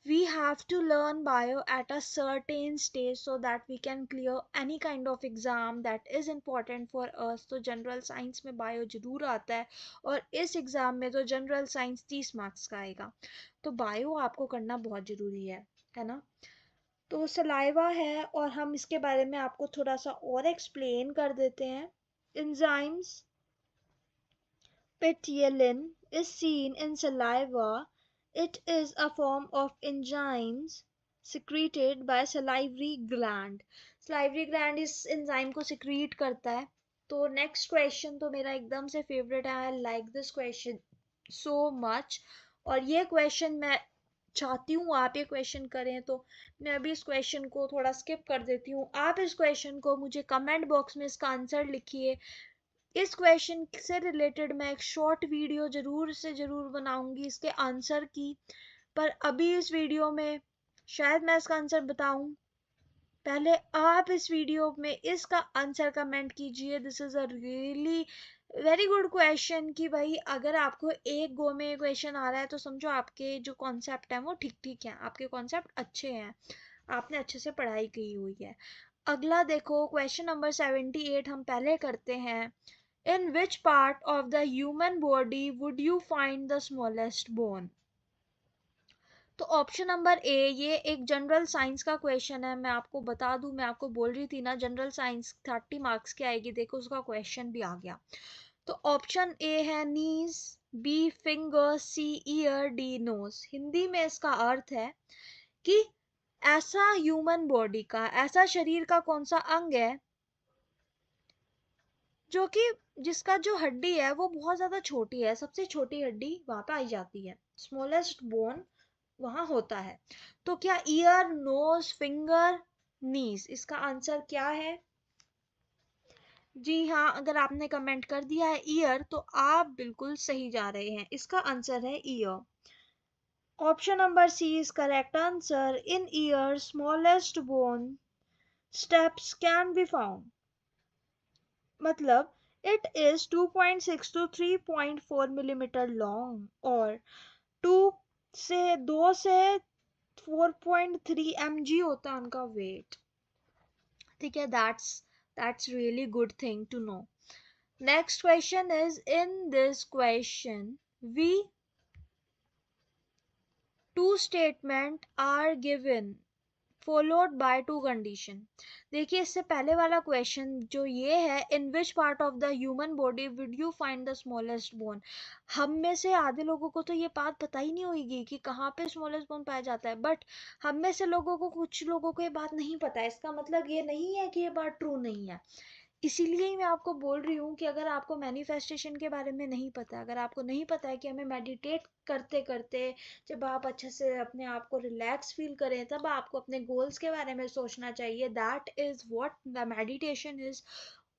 we have to learn bio at a certain stage so that we can clear any kind of exam that is important for us। तो जनरल साइंस में बायो जरूर आता है और इस एग्ज़ाम में तो जनरल साइंस 30 मार्क्स का आएगा, तो बायो आपको करना बहुत ज़रूरी है ना। तो सलाइवा है और हम इसके बारे में आपको थोड़ा सा और एक्सप्लेन कर देते हैं। Enzymes peteolin is seen in saliva. It is a form of enzymes secreted by salivary gland. Salivary gland इस enzyme को secrete करता है। तो next question तो मेरा एकदम से favorite है, I like this question so much। और ये question मैं चाहती हूँ आप ये क्वेश्चन करें, तो मैं अभी इस क्वेश्चन को थोड़ा स्किप कर देती हूँ। आप इस क्वेश्चन को मुझे कमेंट बॉक्स में इसका आंसर लिखिए। इस क्वेश्चन से रिलेटेड मैं एक शॉर्ट वीडियो ज़रूर से ज़रूर बनाऊंगी इसके आंसर की, पर अभी इस वीडियो में शायद मैं इसका आंसर बताऊं, पहले आप इस वीडियो में इसका आंसर कमेंट कीजिए। This is a really very good question कि भाई अगर आपको एक गो में क्वेश्चन आ रहा है तो समझो आपके जो कॉन्सेप्ट हैं वो ठीक ठीक हैं, आपके कॉन्सेप्ट अच्छे हैं, आपने अच्छे से पढ़ाई की हुई है। अगला देखो क्वेश्चन नंबर 78 हम पहले करते हैं। In which part of the human body would you find the smallest bone? तो ऑप्शन नंबर ए, ये एक जनरल साइंस का क्वेश्चन है, मैं आपको बता दूं, मैं आपको बोल रही थी ना जनरल साइंस 30 मार्क्स की आएगी, देखो उसका क्वेश्चन भी आ गया। तो ऑप्शन ए है नीज, बी फिंगर, सी ईयर, डी नोज। हिंदी में इसका अर्थ है कि ऐसा ह्यूमन बॉडी का, ऐसा शरीर का कौन सा अंग है जो कि जिसका जो हड्डी है वो बहुत ज़्यादा छोटी है, सबसे छोटी हड्डी वहाँ पे आई जाती है, स्मॉलेस्ट बोन वहाँ होता है। तो क्या ईयर, नोज, फिंगर, नीज, इसका आंसर क्या है? जी हाँ, अगर आपने कमेंट कर दिया है ईयर तो आप बिल्कुल सही जा रहे हैं, इसका आंसर है ear. Option number C is correct answer. In ear smallest bone steps can be found, मतलब it is 2.6 to 3.4 millimeter long और 2 से 4.3 mg होता है उनका वेट। ठीक है, that's really good thing to know। Next question is, in this question we two statement are given followed by two condition. देखिए इससे पहले वाला क्वेश्चन जो ये है, in which part of the human body would you find the smallest bone. हम में से आधे लोगों को तो ये बात पता ही नहीं होगी कि कहाँ पे स्मॉलेस्ट बोन पाया जाता है, बट हम में से लोगों को, कुछ लोगों को ये बात नहीं पता है. इसका मतलब ये नहीं है कि ये बात ट्रू नहीं है. इसीलिए ही मैं आपको बोल रही हूँ कि अगर आपको मैनिफेस्टेशन के बारे में नहीं पता, अगर आपको नहीं पता है कि हमें मेडिटेट करते करते जब आप अच्छे से अपने आप को रिलैक्स फील करें तब आपको अपने गोल्स के बारे में सोचना चाहिए. That is what the meditation is.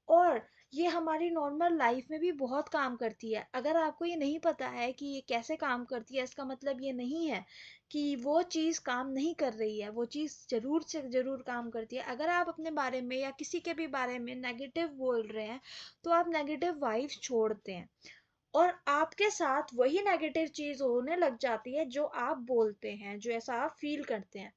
और ये हमारी नॉर्मल लाइफ में भी बहुत काम करती है. अगर आपको ये नहीं पता है कि ये कैसे काम करती है, इसका मतलब ये नहीं है कि वो चीज़ काम नहीं कर रही है. वो चीज़ ज़रूर से ज़रूर काम करती है. अगर आप अपने बारे में या किसी के भी बारे में नेगेटिव बोल रहे हैं तो आप नेगेटिव वाइब्स छोड़ते हैं और आपके साथ वही नेगेटिव चीज़ होने लग जाती है जो आप बोलते हैं, जो ऐसा आप फील करते हैं.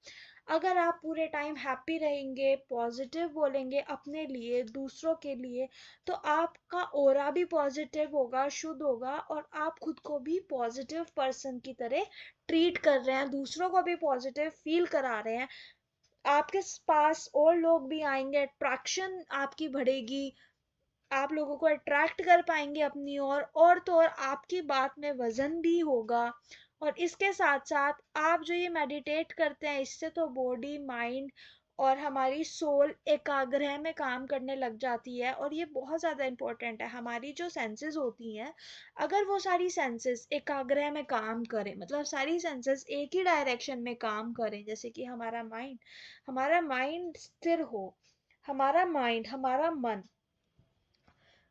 अगर आप पूरे टाइम हैप्पी रहेंगे, पॉजिटिव बोलेंगे अपने लिए, दूसरों के लिए, तो आपका ऑरा भी पॉजिटिव होगा, शुद्ध होगा और आप खुद को भी पॉजिटिव पर्सन की तरह ट्रीट कर रहे हैं, दूसरों को भी पॉजिटिव फील करा रहे हैं. आपके पास और लोग भी आएंगे, अट्रैक्शन आपकी बढ़ेगी, आप लोगों को अट्रैक्ट कर पाएंगे अपनी ओर, और तो और आपकी बात में वजन भी होगा. और इसके साथ साथ आप जो ये मेडिटेट करते हैं इससे तो बॉडी, माइंड और हमारी सोल एकाग्रह में काम करने लग जाती है. और ये बहुत ज़्यादा इम्पोर्टेंट है. हमारी जो सेंसेस होती हैं, अगर वो सारी सेंसेस एकाग्रह में काम करें, मतलब सारी सेंसेस एक ही डायरेक्शन में काम करें, जैसे कि हमारा माइंड स्थिर हो, हमारा माइंड, हमारा मन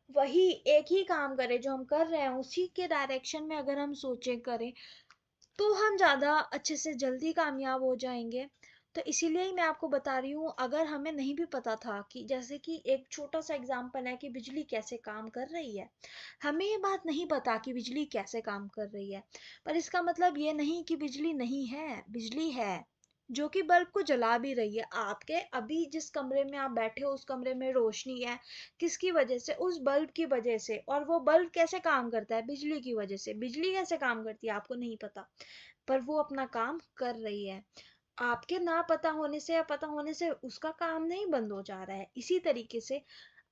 वही एक ही काम करे जो हम कर रहे हैं उसी के डायरेक्शन में अगर हम सोचें करें तो हम ज़्यादा अच्छे से जल्दी कामयाब हो जाएंगे. तो इसीलिए ही मैं आपको बता रही हूँ. अगर हमें नहीं भी पता था कि जैसे कि एक छोटा सा एग्जांपल है कि बिजली कैसे काम कर रही है, हमें ये बात नहीं पता कि बिजली कैसे काम कर रही है, पर इसका मतलब ये नहीं कि बिजली नहीं है. बिजली है जो कि बल्ब को जला भी रही है. आपके अभी जिस कमरे में आप बैठे हो उस कमरे में रोशनी है, किसकी वजह से? उस बल्ब की वजह से. और वो बल्ब कैसे काम करता है? बिजली की वजह से. बिजली कैसे काम करती है आपको नहीं पता, पर वो अपना काम कर रही है. आपके ना पता होने से या पता होने से उसका काम नहीं बंद हो जा रहा है. इसी तरीके से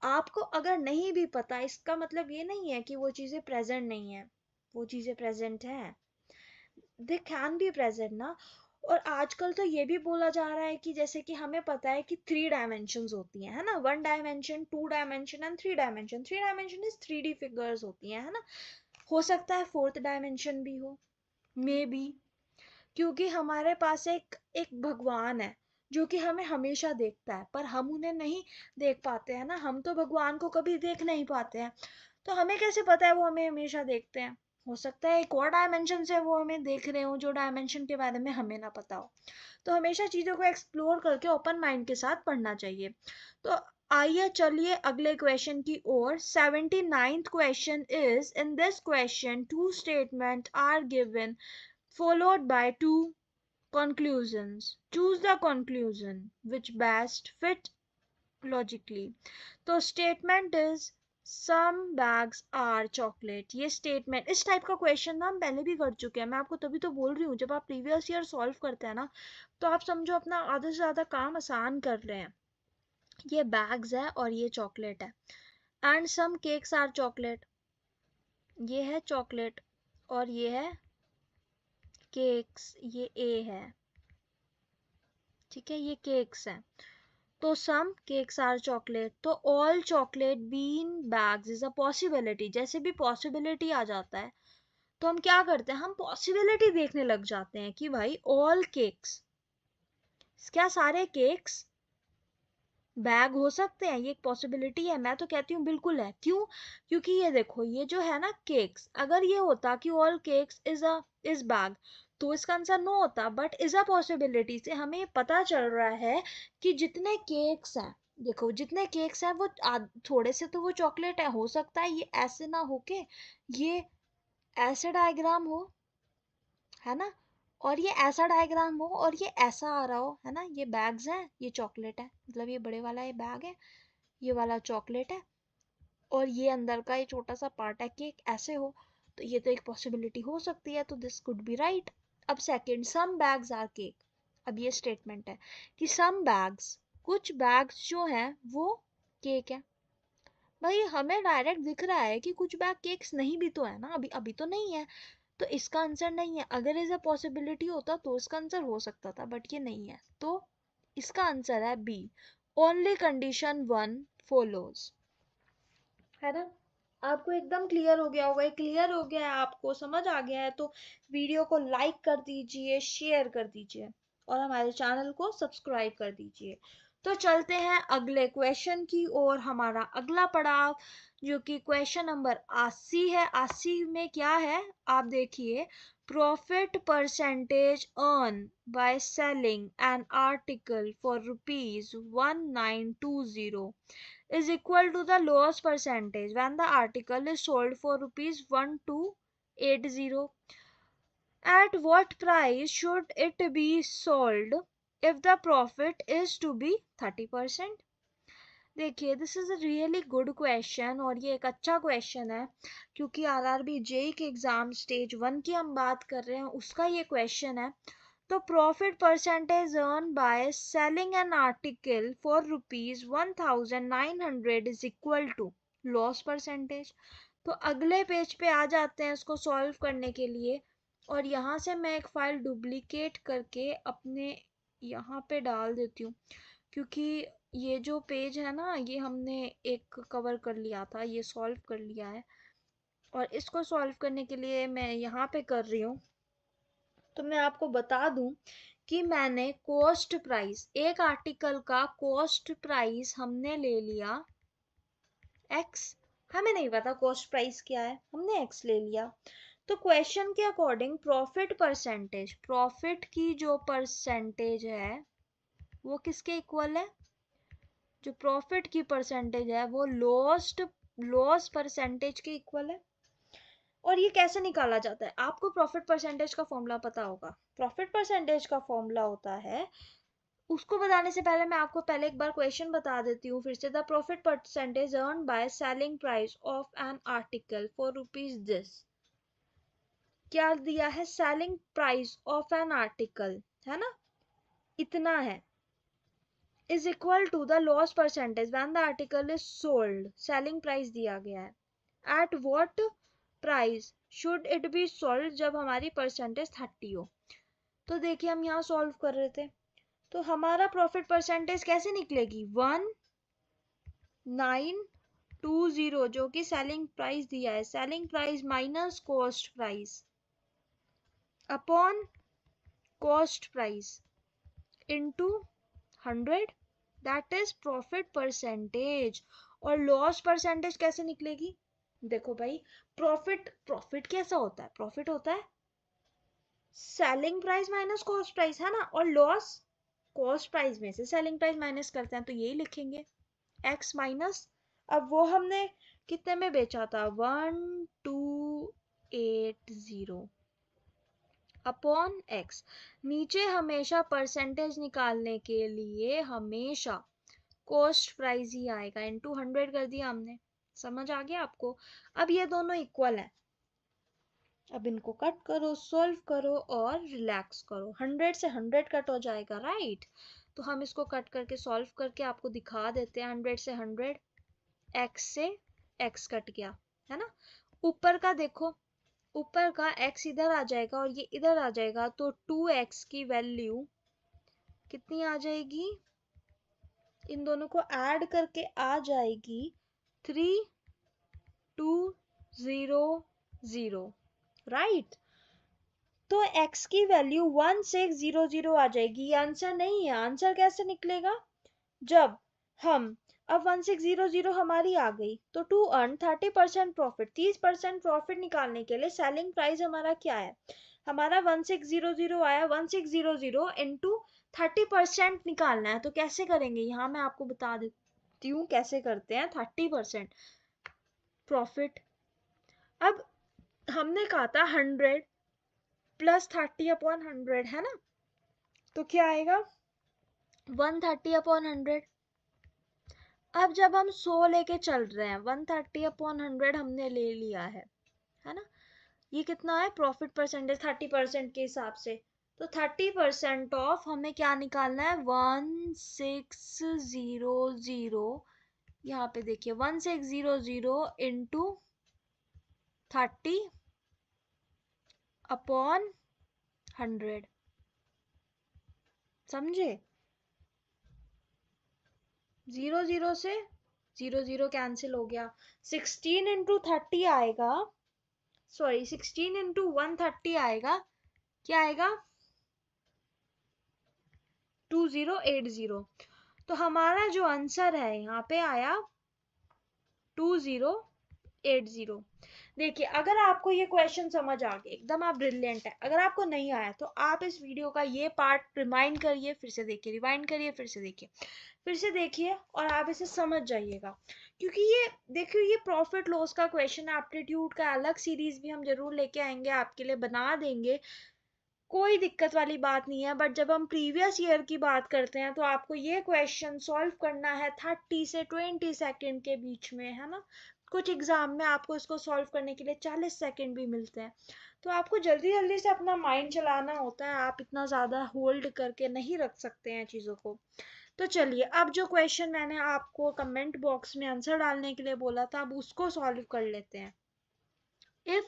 आपको अगर नहीं भी पता, इसका मतलब ये नहीं है कि वो चीज़ें प्रेजेंट नहीं है. वो चीज़ें प्रेजेंट है, दे कैन बी प्रेजेंट ना. और आजकल तो ये भी बोला जा रहा है कि जैसे कि हमें पता है कि 3 डायमेंशंस होती हैं, है ना. 1 dimension, 2 dimension and 3 dimension. 3 dimension is 3D figures होती हैं, है ना. हो सकता है 4th डायमेंशन भी हो, मे बी, क्योंकि हमारे पास एक एक भगवान है जो कि हमें हमेशा देखता है, पर हम उन्हें नहीं देख पाते हैं ना. हम तो भगवान को कभी देख नहीं पाते हैं, तो हमें कैसे पता है वो हमें हमेशा देखते हैं? हो सकता है एक और डायमेंशन से वो हमें देख रहे हो जो डायमेंशन के बारे में हमें ना पता हो. तो हमेशा चीज़ों को एक्सप्लोर करके ओपन माइंड के साथ पढ़ना चाहिए. तो आइए चलिए अगले क्वेश्चन की ओर. 79th question is, in this question two statement are given followed by two conclusions. Choose the conclusion which best fit logically. तो statement is, some bags are chocolate. ये स्टेटमेंट, इस टाइप का क्वेश्चन ना हम पहले भी कर चुके हैं. मैं आपको तभी तो बोल रही हूँ, जब आप प्रीवियस ईयर सॉल्व करते हैं ना तो आप समझो अपना आधे से ज़्यादा काम आसान कर रहे हैं. ये बैग्स है और ये चॉकलेट है. And some cakes are chocolate. ये है चॉकलेट और ये है केक्स, ये ए है, ठीक है, ये केक्स हैं. तो सम केक्स आर चॉकलेट. तो all chocolate bean bags is a possibility. जैसे भी पॉसिबिलिटी आ जाता है तो हम क्या करते हैं, हम पॉसिबिलिटी देखने लग जाते हैं कि भाई ऑल केक्स, क्या सारे केक्स बैग हो सकते हैं? ये एक पॉसिबिलिटी है. मैं तो कहती हूँ बिल्कुल है. क्यों? क्योंकि ये देखो, ये जो है ना केक्स, अगर ये होता कि ऑल केक्स इज बैग तो इसका आंसर नो होता. बट इज अ पॉसिबिलिटी से हमें पता चल रहा है कि जितने केक्स हैं, देखो जितने केक्स हैं वो थोड़े से तो वो चॉकलेट है. हो सकता है ये ऐसे ना होके ये ऐसे डायग्राम हो, है ना, और ये ऐसा डायग्राम हो और ये ऐसा आ रहा हो, है ना. ये बैग्स हैं, ये चॉकलेट है, मतलब ये बड़े वाला ये बैग है, ये वाला चॉकलेट है. और ये अंदर का ये छोटा सा पार्ट है केक ऐसे हो, तो ये तो एक पॉसिबिलिटी हो सकती है, तो दिस कुड बी राइट। अब second, some bags are cake. अब ये स्टेटमेंट है कि सम बैग्स, कुछ बैग्स जो हैं वो केक है। भाई हमें डायरेक्ट दिख रहा है कि कुछ बैग केक्स नहीं भी तो है ना, अभी अभी तो नहीं है, तो इसका आंसर नहीं है। अगर इज अ पॉसिबिलिटी होता तो इसका आंसर हो सकता था, बट ये नहीं है, तो इसका आंसर है B, only condition one follows. है ना, आपको एकदम क्लियर हो गया होगा, क्लियर हो गया है, आपको समझ आ गया है, तो वीडियो को लाइक कर दीजिए, शेयर कर दीजिए और हमारे चैनल को सब्सक्राइब कर दीजिए। तो चलते हैं अगले क्वेश्चन की ओर। हमारा अगला पड़ाव जो कि क्वेश्चन नंबर 80 है। 80 में क्या है आप देखिए, profit percentage earn by selling an article for ₹1920 is equal to the loss percentage when the article is sold for ₹1280. At what price should it be sold if the profit is to be 30%? देखिए this is a really good question, और ये एक अच्छा question है क्योंकि RRB JE के exam stage 1 की हम बात कर रहे हैं, उसका ये क्वेश्चन है। तो profit percentage earn by selling an article for ₹1900 is equal to loss percentage. तो अगले पेज पे आ जाते हैं इसको सॉल्व करने के लिए, और यहाँ से मैं एक फाइल डुप्लीकेट करके अपने यहाँ पे डाल देती हूँ, क्योंकि ये जो पेज है ना ये हमने एक कवर कर लिया था, ये सॉल्व कर लिया है, और इसको सॉल्व करने के लिए मैं यहाँ पे कर रही हूँ। तो मैं आपको बता दूं कि मैंने कॉस्ट प्राइस, एक आर्टिकल का कॉस्ट प्राइस हमने ले लिया x, हमें नहीं पता कॉस्ट प्राइस क्या है, हमने x ले लिया। तो क्वेश्चन के अकॉर्डिंग प्रॉफिट परसेंटेज, प्रॉफिट की जो परसेंटेज है वो किसके इक्वल है, जो प्रॉफिट की परसेंटेज है वो लॉस परसेंटेज के इक्वल है। और ये कैसे निकाला जाता है, आपको प्रॉफिट परसेंटेज का फॉर्मूला पता होगा। प्रॉफिट परसेंटेज का फॉर्मूला होता है, उसको बताने से पहले मैं आपको पहले एक बार क्वेश्चन बता देती हूँ फिर से। The profit percentage earn by selling price of N article for rupees this, क्या दिया है, selling price of an article, है ना, इतना है, is equal to the loss percentage when the article is sold, selling price दिया गया है, at what price should it be sold, जब हमारी परसेंटेज 30 हो। तो देखिए हम यहाँ सॉल्व कर रहे थे, तो हमारा प्रॉफिट परसेंटेज कैसे निकलेगी, 1920 जो कि सेलिंग प्राइस दिया है, selling price minus cost price upon cost price into 100, that is profit percentage. और लॉस परसेंटेज कैसे निकलेगी, देखो भाई, प्रॉफिट, प्रॉफिट कैसा होता है, प्रॉफिट होता है selling price minus cost price, है ना, और लॉस कॉस्ट प्राइस में से सेलिंग प्राइस माइनस करते हैं, तो यही लिखेंगे x माइनस, अब वो हमने कितने में बेचा था, 1280 अपॉन x। नीचे हमेशा परसेंटेज निकालने के लिए हमेशा कॉस्ट प्राइस ही आएगा, इनटू 100 कर दिया हमने, समझ आ गया आपको। अब ये दोनों इक्वल है, अब इनको कट करो, सॉल्व करो और रिलैक्स करो, 100 से 100 कट हो जाएगा, राइट। तो हम इसको कट करके सॉल्व करके आपको दिखा देते हैं, 100 से 100, x से x कट गया, है ना। ऊपर का देखो, ऊपर का x इधर आ जाएगा और ये इधर आ जाएगा, तो 2x की वैल्यू कितनी आ जाएगी, इन दोनों को ऐड करके आ जाएगी 3200, राइट। तो x की वैल्यू 1600 आ जाएगी, ये आंसर नहीं है। आंसर कैसे निकलेगा, जब हम, अब 1600 हमारी आ गई, तो टू अर्न 30% प्रॉफिट, 30% प्रॉफिट निकालने के लिए सेलिंग प्राइस हमारा क्या है, हमारा 1600 आया, 1600 इंटू 30% निकालना है, तो कैसे करेंगे, यहाँ मैं आपको बता देती हूँ कैसे करते हैं 30% प्रॉफिट। अब हमने कहा था 100 प्लस 30 अपॉन 100, है ना, तो क्या आएगा 130 अपॉन 100, अब जब हम 100 लेके चल रहे हैं, 130/100 हमने ले लिया है ना, ये कितना है प्रॉफिट परसेंटेज 30% के हिसाब से, तो 30% ऑफ हमें क्या निकालना है 1600, यहाँ पे देखिए 1600 इंटू 30/100, समझे। 0 से 0 कैंसिल हो गया, 16 इंटू 30 आएगा, सॉरी 16 इंटू 130 आएगा, क्या आएगा 2080। तो हमारा जो आंसर है यहाँ पे आया 2080। देखिए अगर आपको ये क्वेश्चन समझ आ गया एकदम आप ब्रिलियंट है, अगर आपको नहीं आया तो आप इस वीडियो का ये पार्ट रिमाइंड करिए, फिर से देखिए, रिवाइंड करिए, फिर से देखिए, फिर से देखिए, और आप इसे समझ जाइएगा। क्योंकि ये देखिए ये प्रॉफिट लॉस का क्वेश्चन है, एप्टीट्यूड का अलग सीरीज भी हम जरूर लेके आएंगे, आपके लिए बना देंगे, कोई दिक्कत वाली बात नहीं है। बट जब हम प्रीवियस ईयर की बात करते हैं तो आपको ये क्वेश्चन सॉल्व करना है 30 से 20 सेकेंड के बीच में, है ना। कुछ एग्जाम में आपको इसको सॉल्व करने के लिए 40 सेकेंड भी मिलते हैं, तो आपको जल्दी जल्दी से अपना माइंड चलाना होता है, आप इतना ज़्यादा होल्ड करके नहीं रख सकते हैं चीज़ों को। तो चलिए अब जो क्वेश्चन मैंने आपको कमेंट बॉक्स में आंसर डालने के लिए बोला था, अब उसको सॉल्व कर लेते हैं। If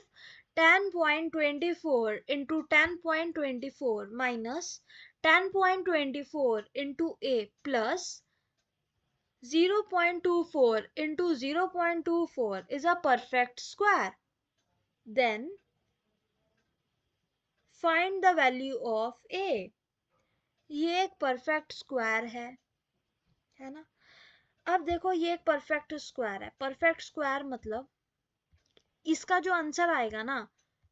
10.24 into 10.24 minus 10.24 into a plus 0.24 into 0.24 is a perfect square, then find the value of a। ये एक परफेक्ट स्क्वायर है ना। अब देखो ये एक परफेक्ट स्क्वायर है, परफेक्ट स्क्वायर मतलब इसका जो आंसर आएगा ना,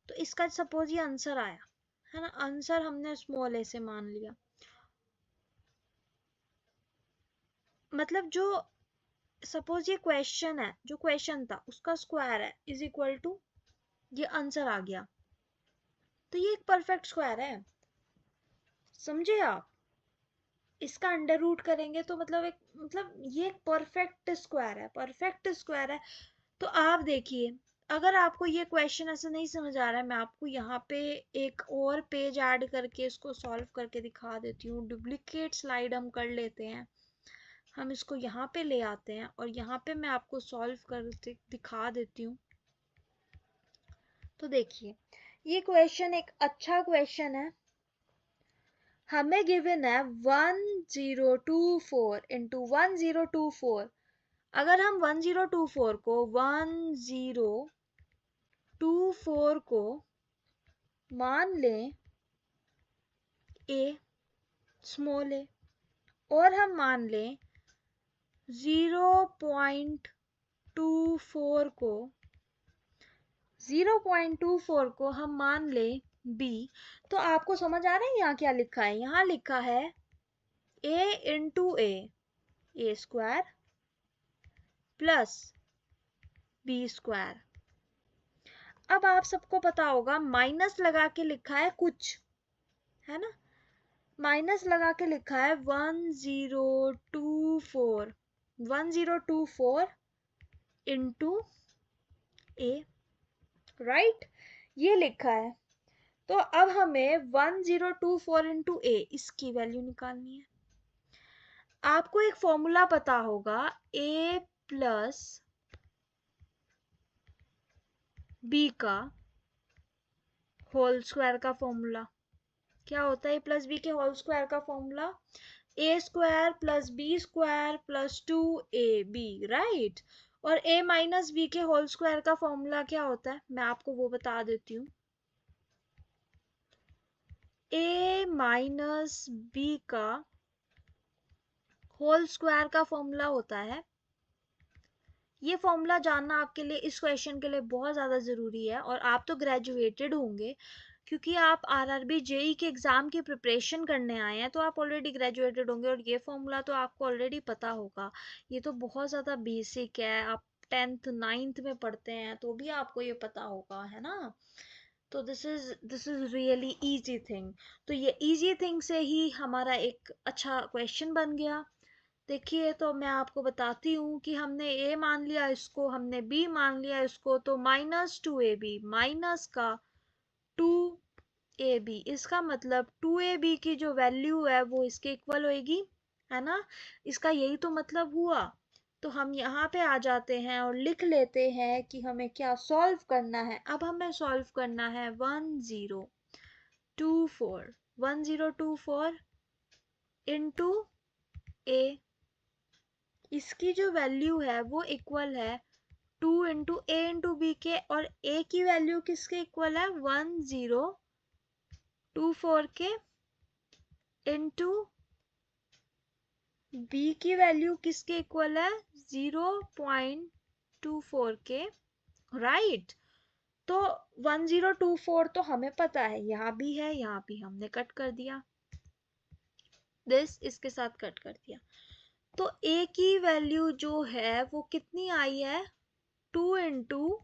तो इसका सपोज ये आंसर आया है ना, आंसर हमने स्मॉल ए से मान लिया, मतलब जो सपोज ये क्वेश्चन है, जो क्वेश्चन था उसका स्क्वायर है इज इक्वल टू ये आंसर आ गया, तो ये एक परफेक्ट स्क्वायर है, समझे आप। इसका अंडर रूट करेंगे तो मतलब ये एक परफेक्ट स्क्वायर है, परफेक्ट स्क्वायर है। तो आप देखिए अगर आपको ये क्वेश्चन ऐसे नहीं समझ आ रहा है, मैं आपको यहाँ पे एक और पेज ऐड करके इसको सॉल्व करके दिखा देती हूँ। डुप्लीकेट स्लाइड हम कर लेते हैं, हम इसको यहाँ पे ले आते हैं और यहाँ पे मैं आपको सॉल्व कर दिखा देती हूँ। तो देखिए ये क्वेश्चन एक अच्छा क्वेश्चन है, हमें गिवन है 1024 इंटू 1024। अगर हम 1024 को 1024 को मान लें ए, स्मॉल ए, और हम मान लें 0.24 को 0.24 को हम मान लें बी, तो आपको समझ आ रहा है यहाँ क्या लिखा है, यहाँ लिखा है a into a square plus B square. अब आप सबको पता होगा माइनस लगा के लिखा है कुछ, है ना, माइनस लगा के लिखा है 1024 इंटू ए, राइट, ये लिखा है। तो अब हमें 1024 इंटू ए इसकी वैल्यू निकालनी है। आपको एक फॉर्मूला पता होगा ए प्लस बी का होल स्क्वायर का फॉर्मूला क्या होता है, ए प्लस बी के होल स्क्वायर का formula A square plus B square plus 2ab, right. और a माइनस बी के होल स्क्वायर का फॉर्मूला क्या होता है, मैं आपको वो बता देती हूँ। a माइनस बी का होल स्क्वायर का फॉर्मूला होता है, ये फॉर्मूला जानना आपके लिए इस क्वेश्चन के लिए बहुत ज़्यादा ज़रूरी है। और आप तो ग्रेजुएटेड होंगे, क्योंकि आप आरआरबी जेई के एग्ज़ाम की प्रिपरेशन करने आए हैं, तो आप ऑलरेडी ग्रेजुएटेड होंगे और ये फॉर्मूला तो आपको ऑलरेडी पता होगा। ये तो बहुत ज़्यादा बेसिक है, आप 10th 9th में पढ़ते हैं तो भी आपको ये पता होगा, है ना। तो this is really easy thing. तो ये इजी थिंग से ही हमारा एक अच्छा क्वेश्चन बन गया। देखिए तो मैं आपको बताती हूँ कि हमने a मान लिया इसको, हमने b मान लिया इसको, तो -2ab माइनस का 2ab, इसका मतलब 2ab की जो वैल्यू है वो इसके इक्वल होएगी, है ना। इसका यही तो मतलब हुआ। तो हम यहाँ पे आ जाते हैं और लिख लेते हैं कि हमें क्या सॉल्व करना है। अब हमें सॉल्व करना है 1024 इंटू a। इसकी जो वैल्यू है वो इक्वल है 2 इंटू ए इंटू बी के, और a की वैल्यू किसके इक्वल है 1024 के, इंटू b की वैल्यू किसके इक्वल है 0.24 के, राइट। तो 1024 तो हमें पता है, यहाँ भी है, यहाँ भी हमने कट कर दिया, इसके साथ कट कर दिया। तो a की वैल्यू जो है वो कितनी आई है 2 इंटू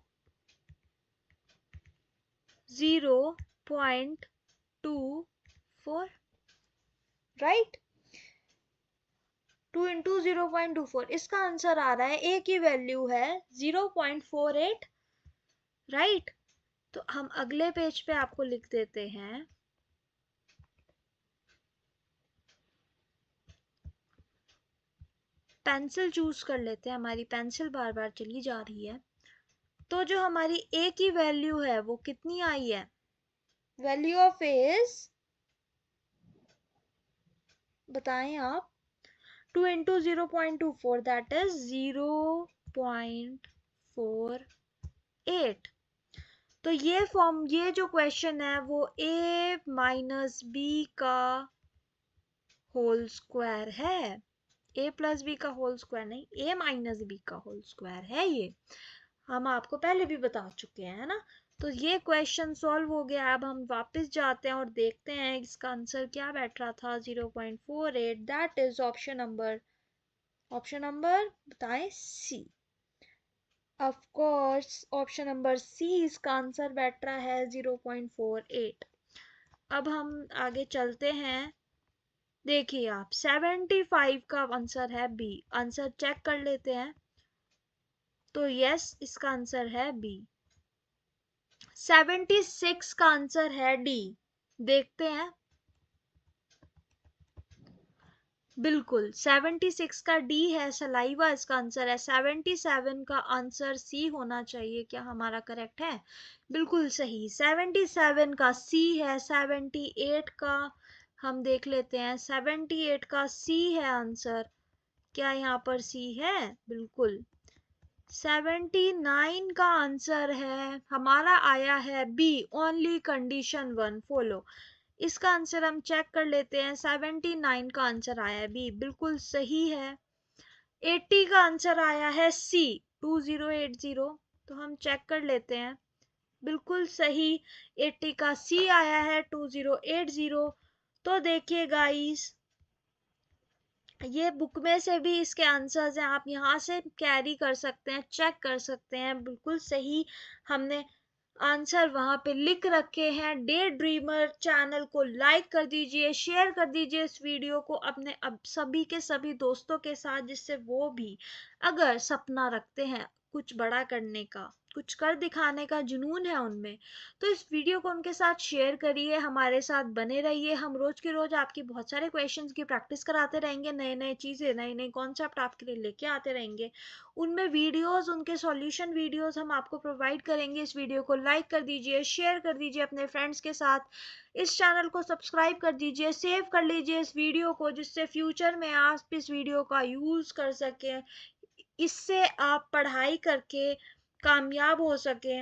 0.24, राइट। 2 इंटू 0.24, इसका आंसर आ रहा है a की वैल्यू है 0.48, राइट। तो हम अगले पेज पे आपको लिख देते हैं, पेंसिल चूज कर लेते हैं, हमारी पेंसिल बार बार चली जा रही है। तो जो हमारी a की वैल्यू है वो कितनी आई है, वैल्यू ऑफ a इज, बताएं आप, 2 इंटू 0.24 दैट इज 0.48। तो ये जो क्वेश्चन है वो a माइनस बी का होल स्क्वायर है, a प्लस बी का होल स्क्वायर नहीं, a माइनस बी का होल स्क्वायर है। ये हम आपको पहले भी बता चुके हैं, है ना। तो ये क्वेश्चन सॉल्व हो गया। अब हम वापस जाते हैं और देखते हैं इसका आंसर क्या बैठ रहा था 0.48, दैट इज ऑप्शन नंबर बताएं C. Of course option number C इसका आंसर बैठ रहा है 0.48। अब हम आगे चलते हैं। देखिए आप 75 का आंसर है बी, आंसर चेक कर लेते हैं। तो यस, इसका आंसर है बी। 76 का आंसर है डी, देखते हैं। बिल्कुल 76 का डी है, सलाइवा इसका आंसर है। 77 का आंसर सी होना चाहिए, क्या हमारा करेक्ट है? बिल्कुल सही, 77 का सी है। 78 का हम देख लेते हैं, 78 का सी है आंसर, क्या यहाँ पर सी है? बिल्कुल। 79 का आंसर है हमारा आया है बी, ओनली कंडीशन 1 फॉलो। इसका आंसर हम चेक कर लेते हैं, 79 का आंसर आया है बी, बिल्कुल सही है। 80 का आंसर आया है सी, 2080, तो हम चेक कर लेते हैं, बिल्कुल सही। 80 का सी आया है 2080। तो देखिए गाइस, ये बुक में से भी इसके आंसर्स हैं, आप यहाँ से कैरी कर सकते हैं, चेक कर सकते हैं, बिल्कुल सही हमने आंसर वहां पे लिख रखे हैं। डे ड्रीमर चैनल को लाइक कर दीजिए, शेयर कर दीजिए इस वीडियो को अपने सभी के सभी दोस्तों के साथ, जिससे वो भी अगर सपना रखते हैं कुछ बड़ा करने का, कुछ कर दिखाने का जुनून है उनमें, तो इस वीडियो को उनके साथ शेयर करिए, हमारे साथ बने रहिए। हम रोज के रोज आपकी बहुत सारे क्वेश्चंस की प्रैक्टिस कराते रहेंगे, नए नए चीजें, नए नए कॉन्सेप्ट आपके लिए लेके आते रहेंगे। उनमें वीडियोस, उनके सॉल्यूशन वीडियोस हम आपको प्रोवाइड करेंगे। इस वीडियो को लाइक कर दीजिए, शेयर कर दीजिए अपने फ्रेंड्स के साथ, इस चैनल को सब्सक्राइब कर दीजिए, सेव कर लीजिए इस वीडियो को, जिससे फ्यूचर में आप इस वीडियो का यूज कर सकें, इससे आप पढ़ाई करके कामयाब हो सके।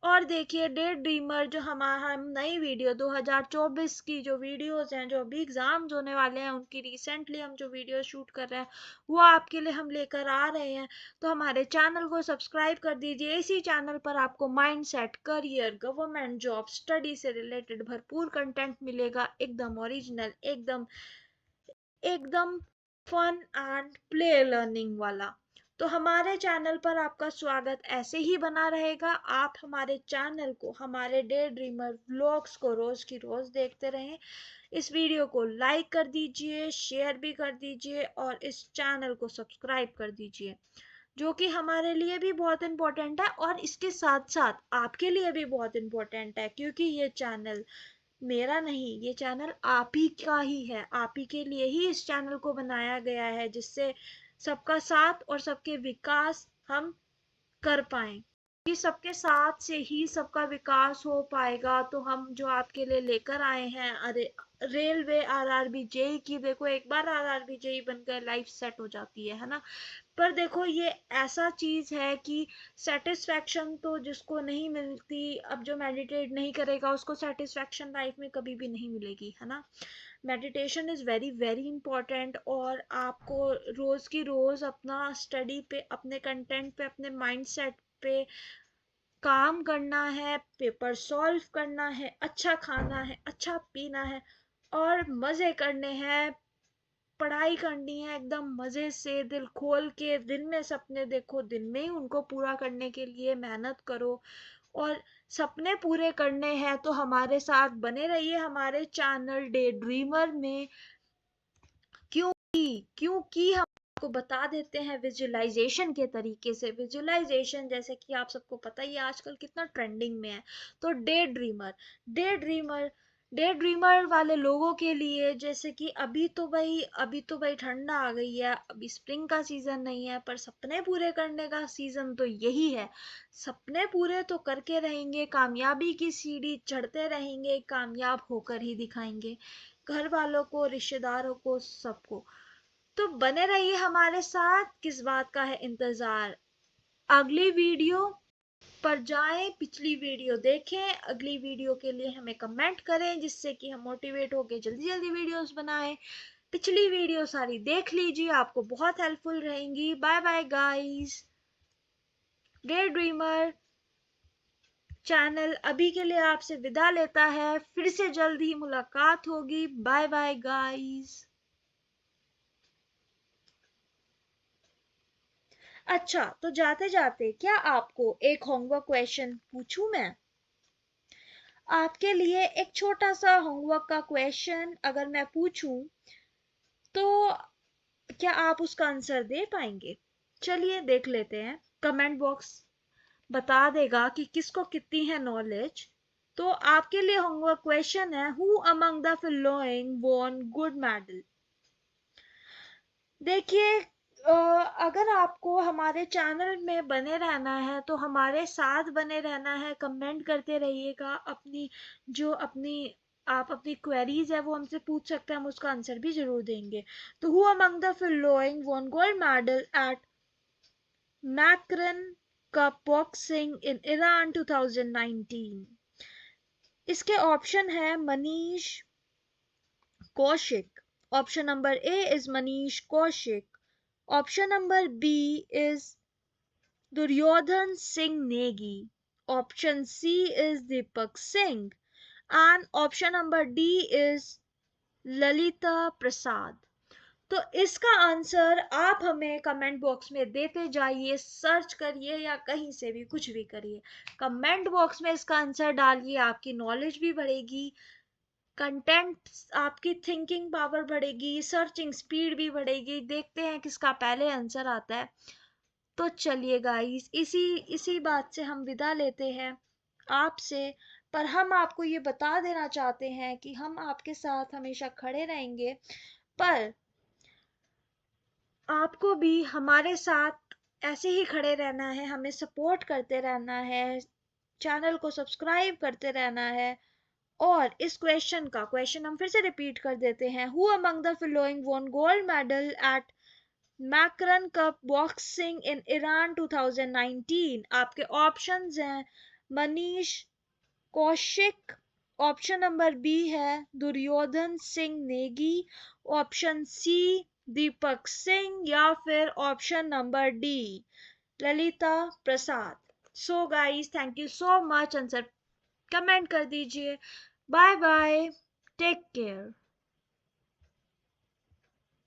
और देखिए डे ड्रीमर जो हमारा, हम नई वीडियो 2024 की जो वीडियोस हैं, जो अभी एग्जाम्स होने वाले हैं, उनकी रिसेंटली हम जो वीडियो शूट कर रहे हैं वो आपके लिए हम लेकर आ रहे हैं। तो हमारे चैनल को सब्सक्राइब कर दीजिए। इसी चैनल पर आपको mindset, career, government job, study से रिलेटेड भरपूर कंटेंट मिलेगा, एकदम ओरिजिनल, एकदम एकदम फन एंड प्ले लर्निंग वाला। तो हमारे चैनल पर आपका स्वागत ऐसे ही बना रहेगा। आप हमारे चैनल को, हमारे डे ड्रीमर व्लॉग्स को रोज की रोज देखते रहें। इस वीडियो को लाइक कर दीजिए, शेयर भी कर दीजिए और इस चैनल को सब्सक्राइब कर दीजिए, जो कि हमारे लिए भी बहुत इम्पोर्टेंट है और इसके साथ साथ आपके लिए भी बहुत इम्पोर्टेंट है, क्योंकि ये चैनल मेरा नहीं, ये चैनल आप ही का ही है। आप ही के लिए ही इस चैनल को बनाया गया है, जिससे सबका साथ और सबके विकास हम कर पाए। कि सबके साथ से ही सबका विकास हो पाएगा। तो हम जो आपके लिए लेकर आए हैं, अरे रेलवे आरआरबी जेई की, देखो एक बार आरआरबी जेई बनकर लाइफ सेट हो जाती है ना। पर देखो ये ऐसा चीज है कि सेटिस्फेक्शन तो जिसको नहीं मिलती, अब जो मेडिटेट नहीं करेगा उसको सेटिस्फेक्शन लाइफ में कभी भी नहीं मिलेगी, है ना। Meditation is very very important. और आपको रोज़ की रोज़ अपना स्टडी पे, अपने कंटेंट पे, अपने माइंडसेट पे काम करना है, पेपर सॉल्व करना है, अच्छा खाना है, अच्छा पीना है और मज़े करने हैं। पढ़ाई करनी है एकदम मज़े से, दिल खोल के। दिन में सपने देखो, दिन में ही उनको पूरा करने के लिए मेहनत करो। और सपने पूरे करने हैं तो हमारे साथ बने रहिए हमारे चैनल डे ड्रीमर में। क्योंकि हम आपको बता देते हैं विजुअलाइजेशन के तरीके से। विजुअलाइजेशन जैसे कि आप सबको पता ही है आजकल कितना ट्रेंडिंग में है। तो डे ड्रीमर वाले लोगों के लिए, जैसे कि अभी तो भाई ठंडा आ गई है, अभी स्प्रिंग का सीजन नहीं है, पर सपने पूरे करने का सीजन तो यही है। सपने पूरे तो करके रहेंगे, कामयाबी की सीढ़ी चढ़ते रहेंगे, कामयाब होकर ही दिखाएंगे घर वालों को, रिश्तेदारों को, सबको। तो बने रहिए हमारे साथ। किस बात का है इंतजार? अगली वीडियो पर जाएं, पिछली वीडियो देखें, अगली वीडियो के लिए हमें कमेंट करें, जिससे कि हम मोटिवेट होके जल्दी जल्दी वीडियोस बनाएं। पिछली वीडियो सारी देख लीजिए, आपको बहुत हेल्पफुल रहेंगी। Bye bye guys. Day dreamer channel अभी के लिए आपसे विदा लेता है। फिर से जल्द ही मुलाकात होगी। Bye bye guys. अच्छा, तो जाते जाते क्या आपको एक होमवर्क क्वेश्चन पूछूं मैं? आपके लिए एक छोटा सा होमवर्क का क्वेश्चन अगर मैं पूछूं, तो क्या आप उसका आंसर दे पाएंगे? चलिए देख लेते हैं। कमेंट बॉक्स बता देगा कि किसको कितनी है नॉलेज। तो आपके लिए होमवर्क क्वेश्चन है, who among the following von good medal? देखिए, अगर आपको हमारे चैनल में बने रहना है तो हमारे साथ बने रहना है, कमेंट करते रहिएगा। आप अपनी क्वेरीज है वो हमसे पूछ सकते हैं, हम उसका आंसर भी जरूर देंगे। तो who among the following won gold medal at Makran cup boxing in Iran 2019? इसके ऑप्शन है Manish Kaushik. Option number A is Manish Kaushik. Option number B is Duryodhan Singh Negi. Option C is Deepak Singh. And option number D is Lalita Prasad. तो इसका answer आप हमें comment box में देते जाइए, search करिए या कहीं से भी कुछ भी करिए, कमेंट बॉक्स में इसका आंसर डालिए। आपकी नॉलेज भी बढ़ेगी, कंटेंट, आपकी थिंकिंग पावर बढ़ेगी, सर्चिंग स्पीड भी बढ़ेगी। देखते हैं किसका पहले आंसर आता है। तो चलिए गाइस, इसी इसी बात से हम विदा लेते हैं आपसे। पर हम आपको ये बता देना चाहते हैं कि हम आपके साथ हमेशा खड़े रहेंगे। पर आपको भी हमारे साथ ऐसे ही खड़े रहना है, हमें सपोर्ट करते रहना है, चैनल को सब्सक्राइब करते रहना है। और इस क्वेश्चन हम फिर से रिपीट कर देते हैं, who among the following won gold medal at Makran cup boxing in Iran 2019? आपके ऑप्शंस हैं Manish Kaushik, option number B है दुर्योधन सिंह नेगी, ऑप्शन सी दीपक सिंह, या फिर option number D Lalita Prasad. So guys, thank you so much. Answer comment कर दीजिए। Bye bye, take care.